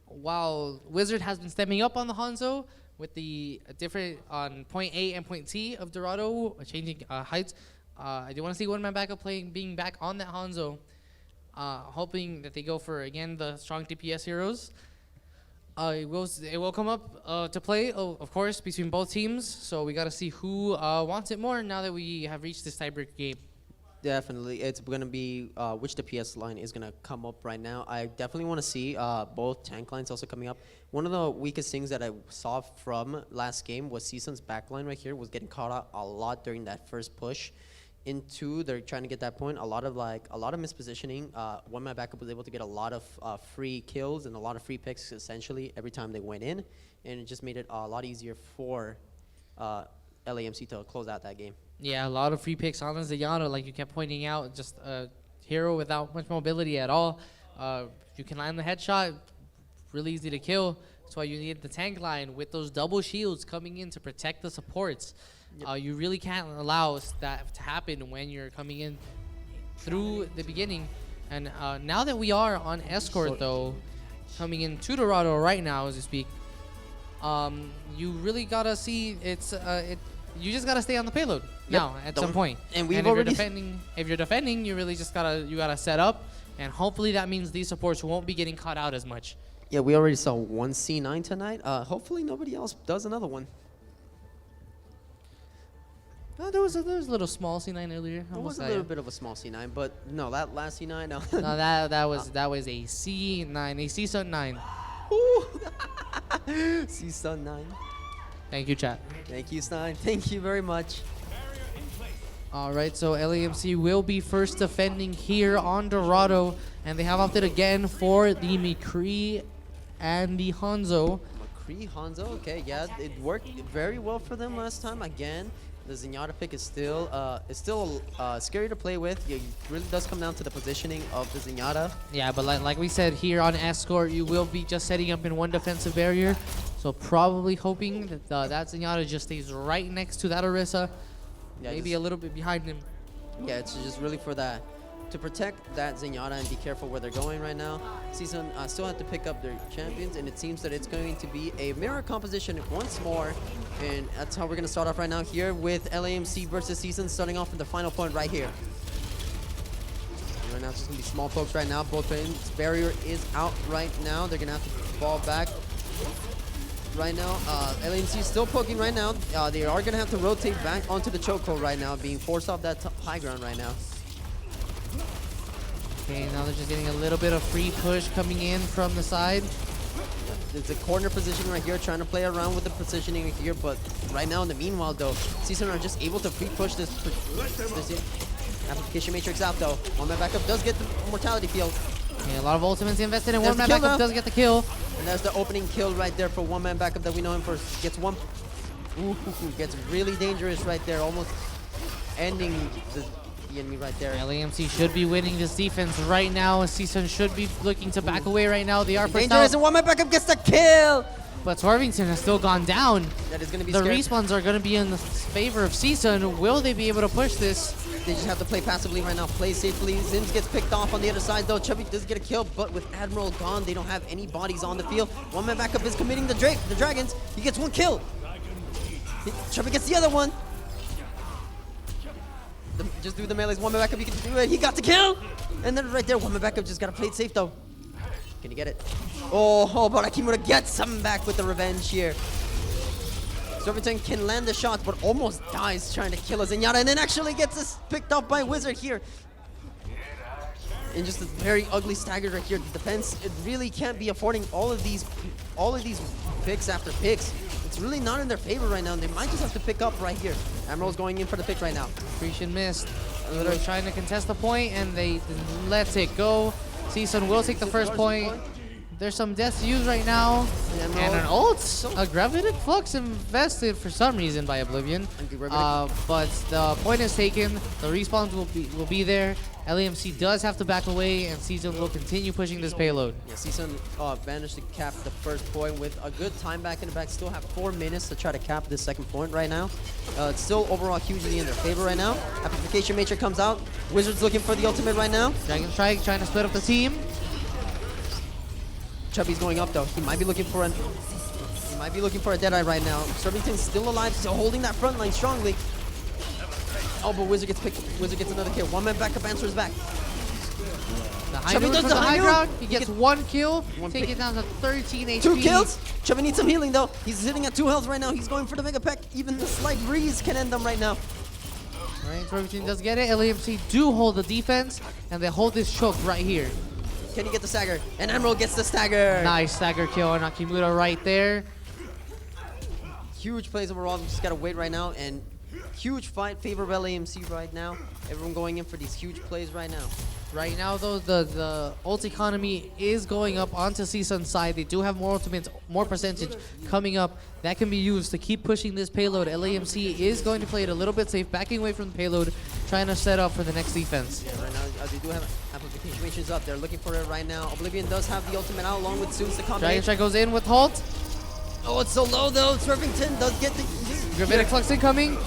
while Wizard has been stepping up on the Hanzo with the different on point A and point T of Dorado, changing heights, I do want to see one man backup being back on that Hanzo, hoping that they go for again the strong DPS heroes. It will come up to play, of course, between both teams. So we got to see who wants it more now that we have reached this tiebreaker game. Definitely. It's going to be which DPS line is going to come up right now. I definitely want to see both tank lines also coming up. One of the weakest things that I saw from last game was CSUN's backline right here was getting caught out a lot during that first push. Into they're trying to get that point. A lot of mispositioning. One man backup was able to get a lot of free kills and a lot of free picks essentially every time they went in, and it just made it a lot easier for LAMC to close out that game. Yeah, a lot of free picks on the Zenyatta, like you kept pointing out. Just a hero without much mobility at all. You can land the headshot, really easy to kill. That's why you need the tank line with those double shields coming in to protect the supports. Yep. You really can't allow that to happen when you're coming in through the beginning. And now that we are on escort, though, coming in to Dorado right now as we speak, you really gotta see you just gotta stay on the payload now at some point. And if you're defending, you really just gotta set up, and hopefully that means these supports won't be getting caught out as much. Yeah, we already saw one C9 tonight. Hopefully nobody else does another one. There was a little small C9 earlier. It Almost was a that, little yeah. bit of a small C9, but no, that last C9, no. No, that was a C9, a CSUN 9. CSUN 9. Thank you, chat. Thank you, Stein. Thank you very much. All right, so LAMC will be first defending here on Dorado, and they have opted again for the McCree and the Hanzo. McCree, Hanzo, okay, yeah, it worked very well for them last time. Again, the Zenyatta pick is still scary to play with. It really does come down to the positioning of the Zenyatta. Yeah, but like we said here on Escort, you will be just setting up in one defensive barrier, so probably hoping that that Zenyatta just stays right next to that Orisa, Yeah, maybe just- a little bit behind him. Yeah, it's just really for that, to protect that Zenyatta and be careful where they're going right now. CSUN still have to pick up their champions, and it seems that it's going to be a mirror composition once more. And that's how we're going to start off right now here with LAMC versus CSUN, starting off in the final point right here. And right now it's just going to be small folks right now. Both ends. Barrier is out right now. They're going to have to fall back. Right now, LAMC is still poking right now. They are going to have to rotate back onto the chokehold right now, being forced off that high ground right now. Okay, now they're just getting a little bit of free push coming in from the side. There's a corner position right here, trying to play around with the positioning here, but right now in the meanwhile though, CSUN are just able to free push this application matrix out though. One man backup does get the mortality field. Okay, a lot of ultimates invested in There's one man the kill backup now. does get the kill. And there's the opening kill right there for one man backup that we know him for. Gets one, gets really dangerous right there, almost ending the enemy right there. LAMC should be winning this defense right now. CSUN should be looking to back away right now. They are first Dangerous, out, and one man backup gets the kill. but Swervington has still gone down. That is going to be The scary. respawns are going to be in the favor of CSUN. Will they be able to push this? They just have to play passively right now, play safely. Zims gets picked off on the other side though. Chubby does get a kill, but with Admiral gone, they don't have any bodies on the field. One man backup is committing the Dragons. He gets one kill. Chubby gets the other one. Just do the melees. One man backup, you can do it. He got the kill. And then right there, one man backup just got to play it safe though. Can he get it? Oh, but Akimura gets some back with the revenge here. Swervington can land the shots, but almost dies trying to kill a Zenyatta, and then actually gets us picked up by Wizard here. And just a very ugly stagger right here. The defense, it really can't be affording all of these picks after picks. It's really not in their favor right now. They might just have to pick up right here. Admiral's going in for the pick right now. Accretion missed. They're trying to contest the point, and they let it go. CSUN will take the first point. There's some deaths used right now. And an ult, a Gravitic Flux invested for some reason by Oblivion. But the point is taken. The respawns will be there. LAMC does have to back away, and CSUN will continue pushing this payload. Yeah, CSUN managed to cap the first point with a good time back in the back. Still have 4 minutes to try to cap this second point right now. It's still overall hugely in their favor right now. Amplification Matrix comes out. Wizards looking for the ultimate right now. Dragon Strike trying to split up the team. Chubby's going up though. He might be looking for a Deadeye right now. Swervington's still alive, still holding that front line strongly. Oh, but Wizard gets picked. Wizard gets another kill. One man backup answers back. The high Chubby noon does from the the high high noon. ground. He He gets gets one kill, one take pick. it down to 13 HP. 2 kills. Chubby needs some healing though. He's sitting at 2 health right now. He's going for the Mega Peck. Even the slight breeze can end them right now. Right, Swervington does get it. LAMC do hold the defense, and they hold this choke right here. Can he get the stagger? And Emerald gets the stagger. Nice stagger kill on Akimura right there. Huge plays overall. We just gotta wait right now, and huge fight favor of LAMC right now. Everyone going in for these huge plays right now. Right now, though, the ult economy is going up onto CSUN's side. They do have more ultimates, more percentage coming up. That can be used to keep pushing this payload. LAMC is going to play it a little bit safe, backing away from the payload, trying to set up for the next defense. Yeah, right now they do have amplification matrix up. They're looking for it right now. Oblivion does have the ultimate out along with Soon's the Dragon combination. Strike goes in with Halt. Oh, it's so low though. Swervington does get the... Gravitic Flux incoming.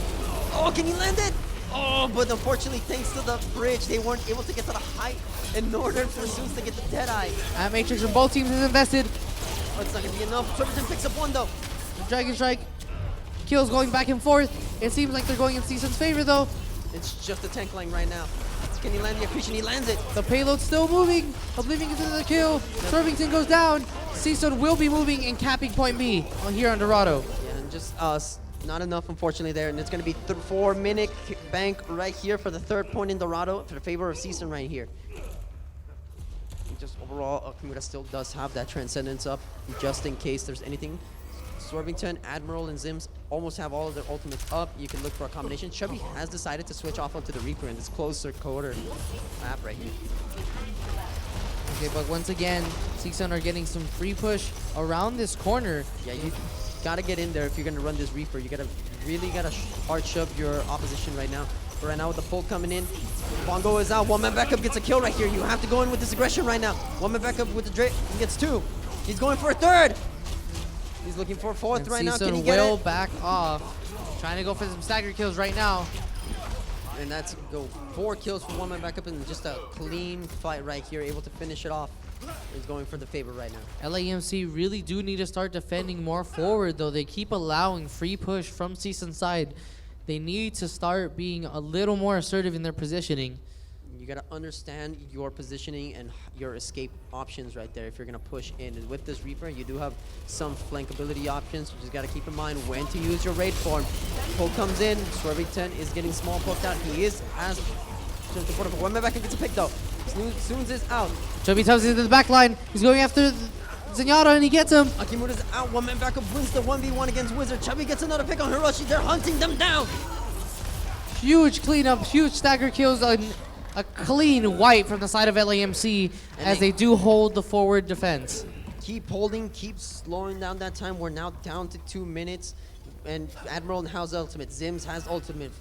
Oh, can he land it? Oh, but unfortunately, thanks to the bridge, they weren't able to get to the height in order for Zeus to get the Deadeye. Matrix from both teams is invested. Oh, it's not going to be enough. Swervington picks up one, though. The Dragon Strike kills going back and forth. It seems like they're going in CSUN's favor, though. It's just a tank line right now. Can he land the accretion? He lands it. The payload's still moving. Oblivion gets another kill. Swervington goes down. CSUN will be moving and capping point B here on Dorado. Yeah, and just Not enough, unfortunately, there. And it's going to be 4-minute bank right here for the third point in Dorado for the favor of CSUN right here. Just overall, Kimura still does have that Transcendence up just in case there's anything. Swervington, Admiral, and Zims almost have all of their ultimates up. You can look for a combination. Chubby has decided to switch off onto the Reaper in this closer quarter map right here. Okay, but once again, CSUN are getting some free push around this corner. Yeah, you gotta get in there if you're gonna run this Reaper. You really gotta hard shove your opposition right now. But right now with the pull coming in, Bongo is out. One man backup gets a kill right here. You have to go in with this aggression right now. One man backup with the Drake. He gets 2. He's going for a 3rd. He's looking for a 4th And right now. Can CSUN he get will it? back off. Trying to go for some stagger kills right now. And that's go 4 kills for one man backup and just a clean fight right here, able to finish it off. He's going for the favor right now. LAMC really do need to start defending more forward, though. They keep allowing free push from CSUN side. They need to start being a little more assertive in their positioning. You gotta understand your positioning and your escape options right there if you're gonna push in. And with this Reaper, you do have some flankability options. You just gotta keep in mind when to use your raid form. Poke comes in, Swervington is getting small poked out. He is as one man back and gets a pick though. Soons is out. Chubby Tubbs into the back line. He's going after Zenyatta and he gets him. Akimura's out. One man backup wins the 1v1 against Wizard. Chubby gets another pick on Hiroshi. They're hunting them down. Huge cleanup, huge stagger kills, a clean wipe from the side of LAMC as they do hold the forward defense. Keep holding, keep slowing down that time. We're now down to 2 minutes. And Admiral has ultimate. Zims has ultimate.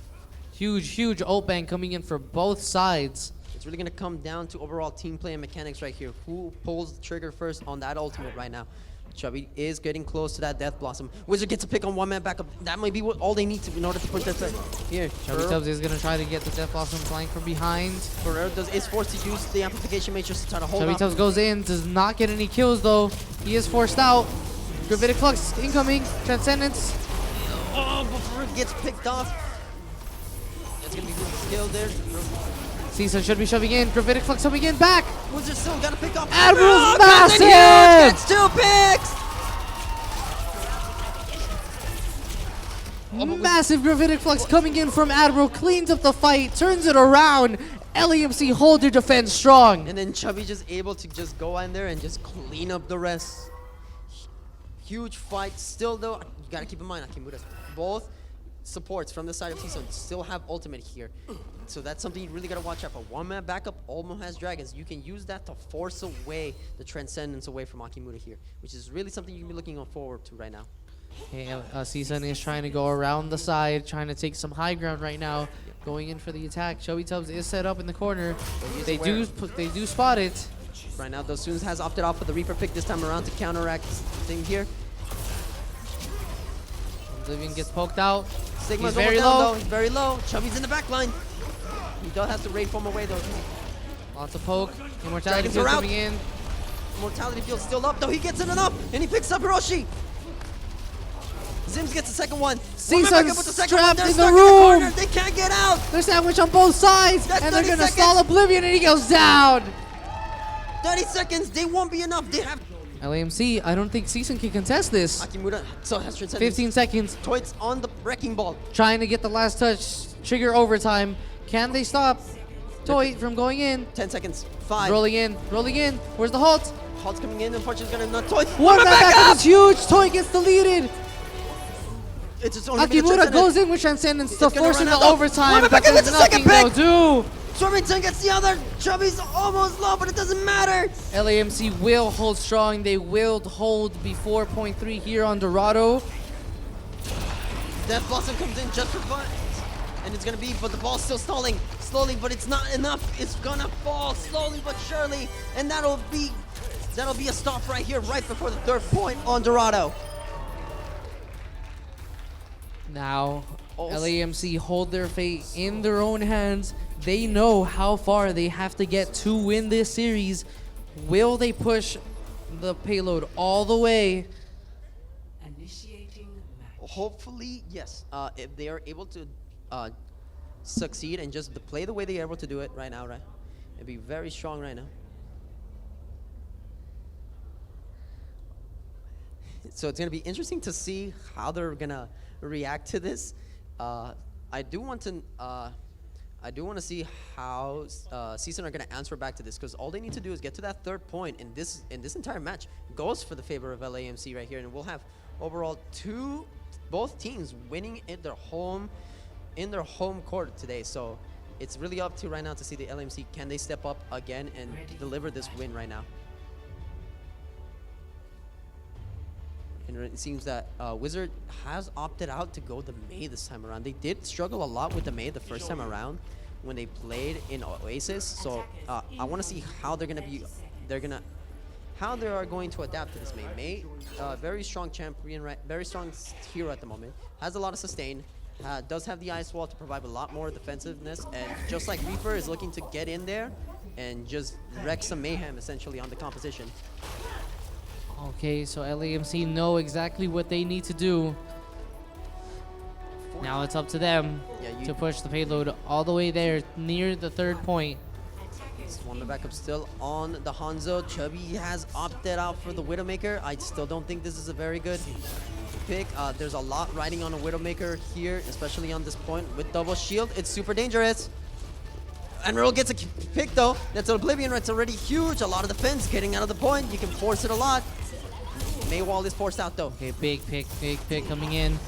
Huge ult bank coming in for both sides. It's really going to come down to overall team play and mechanics right here. Who pulls the trigger first on that ultimate right now? Chubby is getting close to that Death Blossom. Wizard gets a pick on one man backup. That might be all they need to in order to push that threat. Here, Chubby Tubbs is going to try to get the Death Blossom flank from behind. Ferrer is forced to use the amplification matrix to try to hold Chubby off. Tubbs goes in, does not get any kills though. He is forced out. Gravitic Flux incoming. Transcendence. Oh, but Ferrer gets picked off. It's going to be really skilled there. CSUN should be shoving in. Gravitic Flux coming in. Back. Wizard still got to pick off. Admiral's Captain Huge massive! gets 2 picks! Massive Gravitic Flux coming in from Admiral. Cleans up the fight. Turns it around. LAMC hold their defense strong. And then Chubby just able to just go in there and just clean up the rest. Huge fight. Still though, you gotta keep in mind, Akimura's both supports from the side of CSUN still have ultimate here. So that's something you really gotta watch out for. One man backup almost has dragons. You can use that to force away the Transcendence away from Akimura here, which is really something you can be looking forward to right now. Okay, CSUN is trying to go around the side, trying to take some high ground right now, going in for the attack. Chubby Tubbs is set up in the corner. They do spot it. Right now, though, Soons has opted out for the Reaper pick this time around to counteract this thing here. Oblivion gets poked out. Sigma's He's very down, low. though. He's very low. Chubby's in the back line. He does have to raid form away though. Lots of poke. Immortality Dragons field are out. coming in. Mortality field's still up though. He gets it enough and he picks up Hiroshi. Zims gets the second one. CSUN's They're trapped in the stuck room. corner. They can't get out. They're sandwiched on both sides, That's and they're 30 gonna seconds. stall Oblivion, and he goes down. 30 seconds. They won't be enough. They have LAMC, I don't think CSUN can contest this. Akimura. So has Transcendence. 15 seconds, Toits on the wrecking ball. trying to get the last touch, trigger overtime. Can they stop Toy from going in? 10 seconds. 5. Rolling in. Where's the halt? Halt's coming in. Unfortunately, it's gonna not Toits. One man back back up. is huge. Toy gets deleted. It's its own limited Akimura Transcendence. goes in with Transcendence to It's gonna force run into out, though. overtime, One man but back up there's gets a second nothing they'll do. Swervington gets the other. Chubby's almost low, but it doesn't matter. LAMC will hold strong. They will hold before point 3 here on Dorado. Death Blossom comes in just for fun. And it's gonna be, but the ball's still stalling. Slowly, but it's not enough. It's gonna fall slowly but surely. And that'll be a stop right here, right before the third point on Dorado. Now, Also- LAMC hold their fate in their own hands. They know how far they have to get to win this series. Will they push the payload all the way? Hopefully, yes. If they are able to succeed and just play the way they are able to do it right now, right? It'd be very strong right now. So it's going to be interesting to see how they're going to react to this. I do want to see how CSUN are going to answer back to this, because all they need to do is get to that third point in this entire match goes for the favor of LAMC right here, and we'll have overall both teams winning in their home court today. So it's really up to right now to see the LAMC, can they step up again and deliver this win right now. And it seems that Wizard has opted out to go the Mei this time around. They did struggle a lot with the Mei the first time around when they played in Oasis. So I want to see how how they are going to adapt to this Mei. Mei, very strong champion, right? Very strong hero at the moment. Has a lot of sustain. Does have the ice wall to provide a lot more defensiveness, and just like Reaper is looking to get in there and just wreck some mayhem essentially on the composition. Okay, so LAMC know exactly what they need to do. Now it's up to them to push the payload all the way there near the third point. Swarm backup still on the Hanzo. Chubby has opted out for the Widowmaker. I still don't think this is a very good pick. There's a lot riding on a Widowmaker here, especially on this point with double shield. It's super dangerous. Admiral gets a pick though. That's an Oblivion. It's already huge. A lot of defense getting out of the point. You can force it a lot. Maywall is forced out though. Okay, big pick coming in.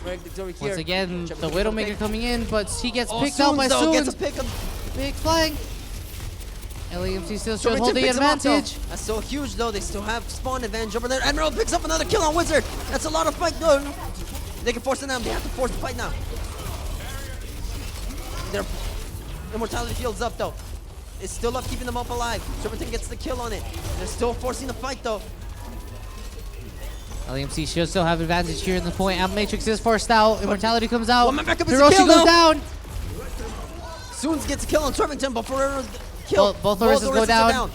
Once again, the Widowmaker coming in, but he gets picked out by Soon. Soon. Big flying. LAMC still shows holding advantage. That's so huge though. They still have spawn advantage over there. Admiral picks up another kill on Wizard. That's a lot of fight though. They can force it now. They have to force the fight now. Their immortality field's up though. It's still up, keeping them up alive. Serpentine gets the kill on it. They're still forcing the fight though. LAMC should still have advantage here in the point. Amp Matrix is forced out. Immortality comes out. One man backup is a Hiroshi kill goes though. down. Soons gets a kill on Serpentine, but Ferrero's killed. Both Orisas go down.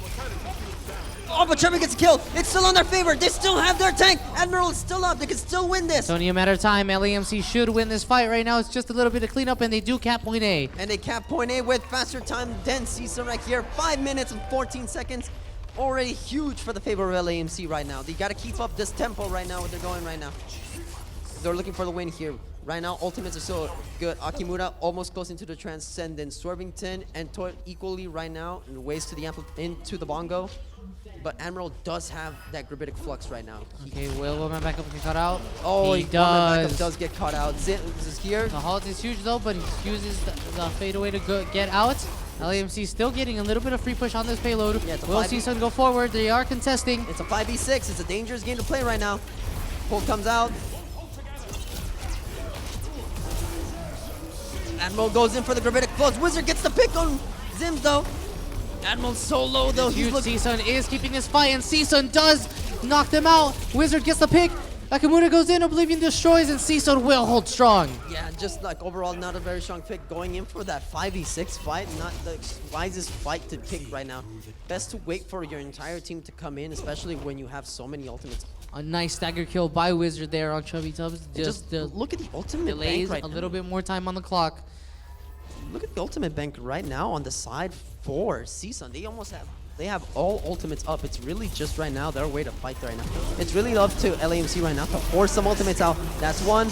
Oh, but Trevor gets killed. It's still on their favor. They still have their tank. Admiral is still up. They can still win this. It's only a matter of time. LAMC should win this fight right now. It's just a little bit of cleanup, and they do cap point A. And they cap point A with faster time than CSUN right here. 5 minutes and 14 seconds. Already huge for the favor of LAMC right now. They got to keep up this tempo right now, what they're going right now. They're looking for the win here. Right now, ultimates are still good. Akimura almost close into the Transcendent. Swervington and Toy equally right now in ways to the into the bongo. But Admiral does have that gravitic flux right now. Okay, will Woman backup get caught out? Oh, he backup does get caught out. Zin is here. The halt is huge though, but he uses the fadeaway to get out. LAMC still getting a little bit of free push on this payload. Yeah, will CSUN go forward? They are contesting. It's a 5v6. It's a dangerous game to play right now. Pull comes out. Admiral goes in for the gravitic flows. Wizard gets the pick on Zims though. Admiral's so low though. Huge CSUN is keeping this fight, and CSUN does knock them out. Wizard gets the pick. Nakamura goes in, Oblivion destroys, and CSUN will hold strong. Yeah, just like overall not a very strong pick. Going in for that 5v6 fight, not the wisest fight to pick right now. Best to wait for your entire team to come in, especially when you have so many ultimates. A nice stagger kill by Wizard there on Chubby Tubbs. Just look at the ultimate delays bank right a little bit more time on the clock. Look at the ultimate bank right now on the side for CSUN. They have all ultimates up. It's really just right now their way to fight right now. It's really up to LAMC right now to force some ultimates out. That's one.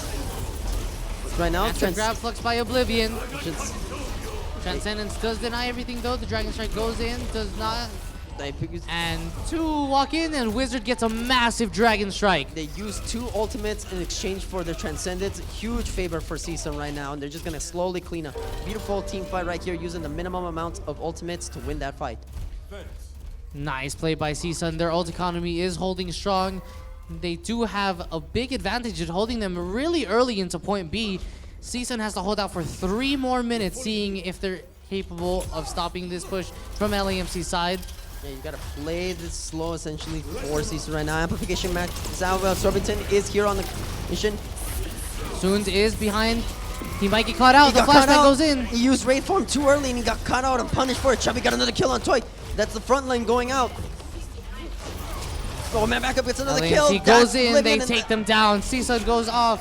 Right now, grab flux by Oblivion. Transcendence does deny everything though. The Dragon Strike goes in, does not. And two walk in, and Wizard gets a massive Dragon Strike. They use 2 ultimates in exchange for their Transcendence. Huge favor for CSUN right now, and they're just gonna slowly clean up. Beautiful team fight right here, using the minimum amount of ultimates to win that fight. Nice play by CSUN. Their ult economy is holding strong. They do have a big advantage at holding them really early into point B. CSUN has to hold out for 3 more minutes, seeing if they're capable of stopping this push from LAMC's side. Yeah, you gotta play this slow essentially for CSUN right now. Amplification max out. Sorbington is here on the mission. Soons is behind. He might get caught out. The flashback goes in. He used Raid Form too early and he got caught out and punished for it. Chubby got another kill on Toy. That's the front line going out. Oh man, backup gets another kill. He goes in, they take them down. CSUN goes off.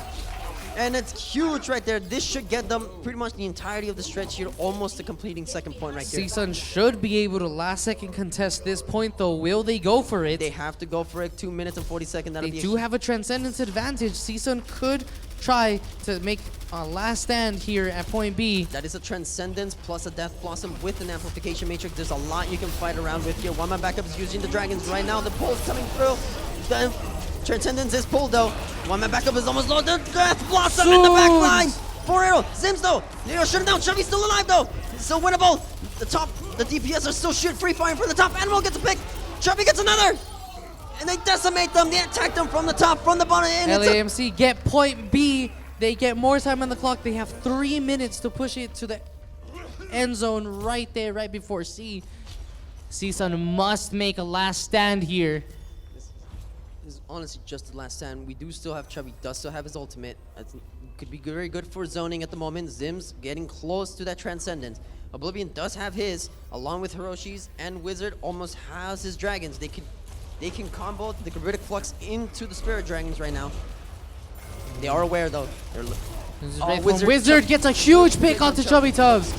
And it's huge right there. This should get them pretty much the entirety of the stretch here, almost to completing second point right here. CSUN should be able to last second contest this point, though. Will they go for it? They have to go for it. 2 minutes and 40 seconds. That'll They be do have a Transcendence advantage. CSUN could try to make a last stand here at point B. That is a Transcendence plus a Death Blossom with an Amplification Matrix. There's a lot you can fight around with here. One man backup is using the Dragons right now. The pull's coming through. The Transcendence is pulled though. One man backup is almost low. The Death Blossom in the back line. 4-0. Zims though. They are shutting down. Chevy's still alive though. Still winnable. The top, the DPS are still free firing from the top. Animal gets a pick. Chevy gets another. And they decimate them. They attack them from the top, from the bottom. And LAMC get point B. They get more time on the clock. They have 3 minutes to push it to the end zone right there, right before C. CSUN must make a last stand here. This is honestly just the last stand. We do still have Chubby, does still have his ultimate. Could be very good for zoning at the moment. Zim's getting close to that Transcendence. Oblivion does have his, along with Hiroshi's, and Wizard almost has his dragons. They can combo the Gravitic Flux into the Spirit Dragons right now. They are aware though. Wizard gets a huge pick onto Chubby Tubbs.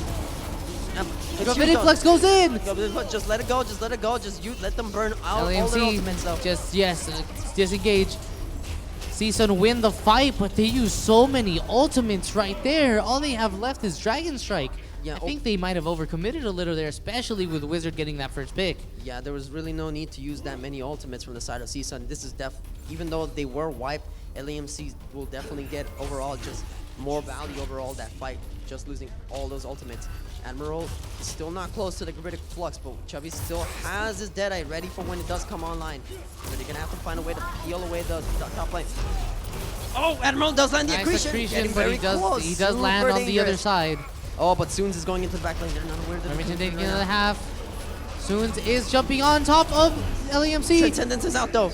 Gravitic Flux goes in. Just let it go. Just let it go. Just let them burn out all their ultimates though. Just disengage. CSUN win the fight, but they use so many ultimates right there. All they have left is Dragon Strike. Yeah, I think they might have overcommitted a little there, especially with Wizard getting that first pick. Yeah, there was really no need to use that many ultimates from the side of CSUN. This is even though they were wiped, LAMC will definitely get overall just more value overall that fight, just losing all those ultimates. Admiral is still not close to the Gravitic Flux, but Chubby still has his Deadeye ready for when it does come online. But they're gonna have to find a way to peel away the top lane. Oh, Admiral does land the Nice accretion, but he does land on the other side. Oh, but Soons is going into the back lane. They're not aware that Remington taking another half. Soons is jumping on top of LAMC. Transcendence is out though.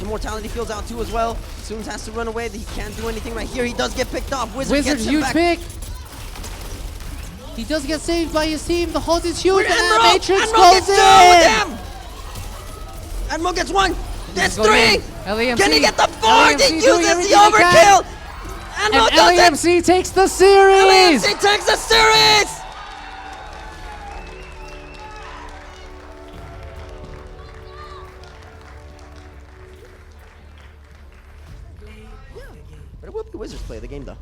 Immortality Field's out too as well. Soons has to run away. He can't do anything right here. He does get picked off. Wizard gets him huge back. pick. He does get saved by his team. The hold is huge. Admiral! Matrix Admiral goes gets two in. with him! Admiral gets one. That's three. LAMC. Can he get the four? LAMC He doing uses the everything they can. overkill. And Admiral does it. LAMC takes the series. LAMC takes the series. But it will be the Wizards play the game though.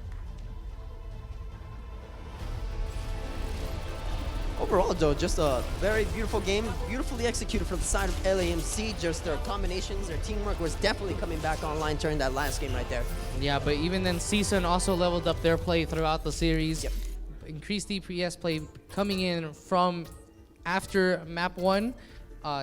Overall, though, just a very beautiful game, beautifully executed from the side of LAMC. Just their combinations, their teamwork was definitely coming back online during that last game right there. Yeah, but even then, CSUN also leveled up their play throughout the series. Yep. Increased DPS play coming in from after map 1.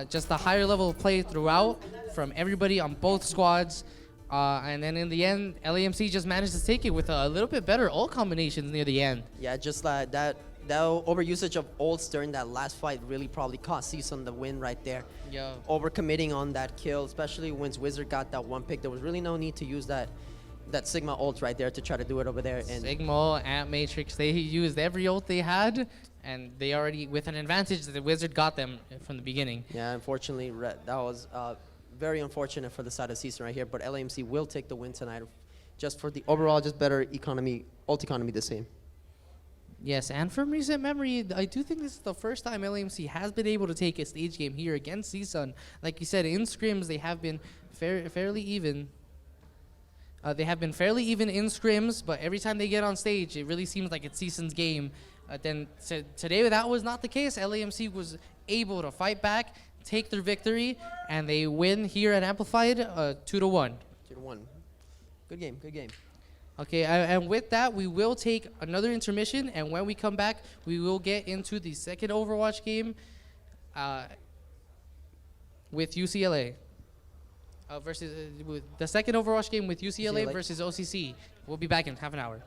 Just a higher level of play throughout from everybody on both squads. And then in the end, LAMC just managed to take it with a little bit better ult combinations near the end. Yeah, just like that overusage of ults during that last fight really probably cost CSUN the win right there. Yeah. Overcommitting on that kill, especially once Wizard got that one pick. There was really no need to use that Sigma ult right there to try to do it over there. And Sigma, Ant Matrix, they used every ult they had, and they already, with an advantage, the Wizard got them from the beginning. yeah, unfortunately, that was very unfortunate for the side of CSUN right here. But LAMC will take the win tonight, just for the overall, just better economy, ult economy the same. Yes, and from recent memory, I do think this is the first time LAMC has been able to take a stage game here against CSUN. Like you said, in scrims, they have been fairly even. They have been fairly even in scrims, but every time they get on stage, it really seems like it's CSUN's game. Then today, that was not the case. LAMC was able to fight back, take their victory, and they win here at Amplified 2-1. 2-1. Good game, good game. Okay, and with that, we will take another intermission, and when we come back, we will get into the second Overwatch game with UCLA. Versus the second Overwatch game with UCLA versus OCC. We'll be back in half an hour.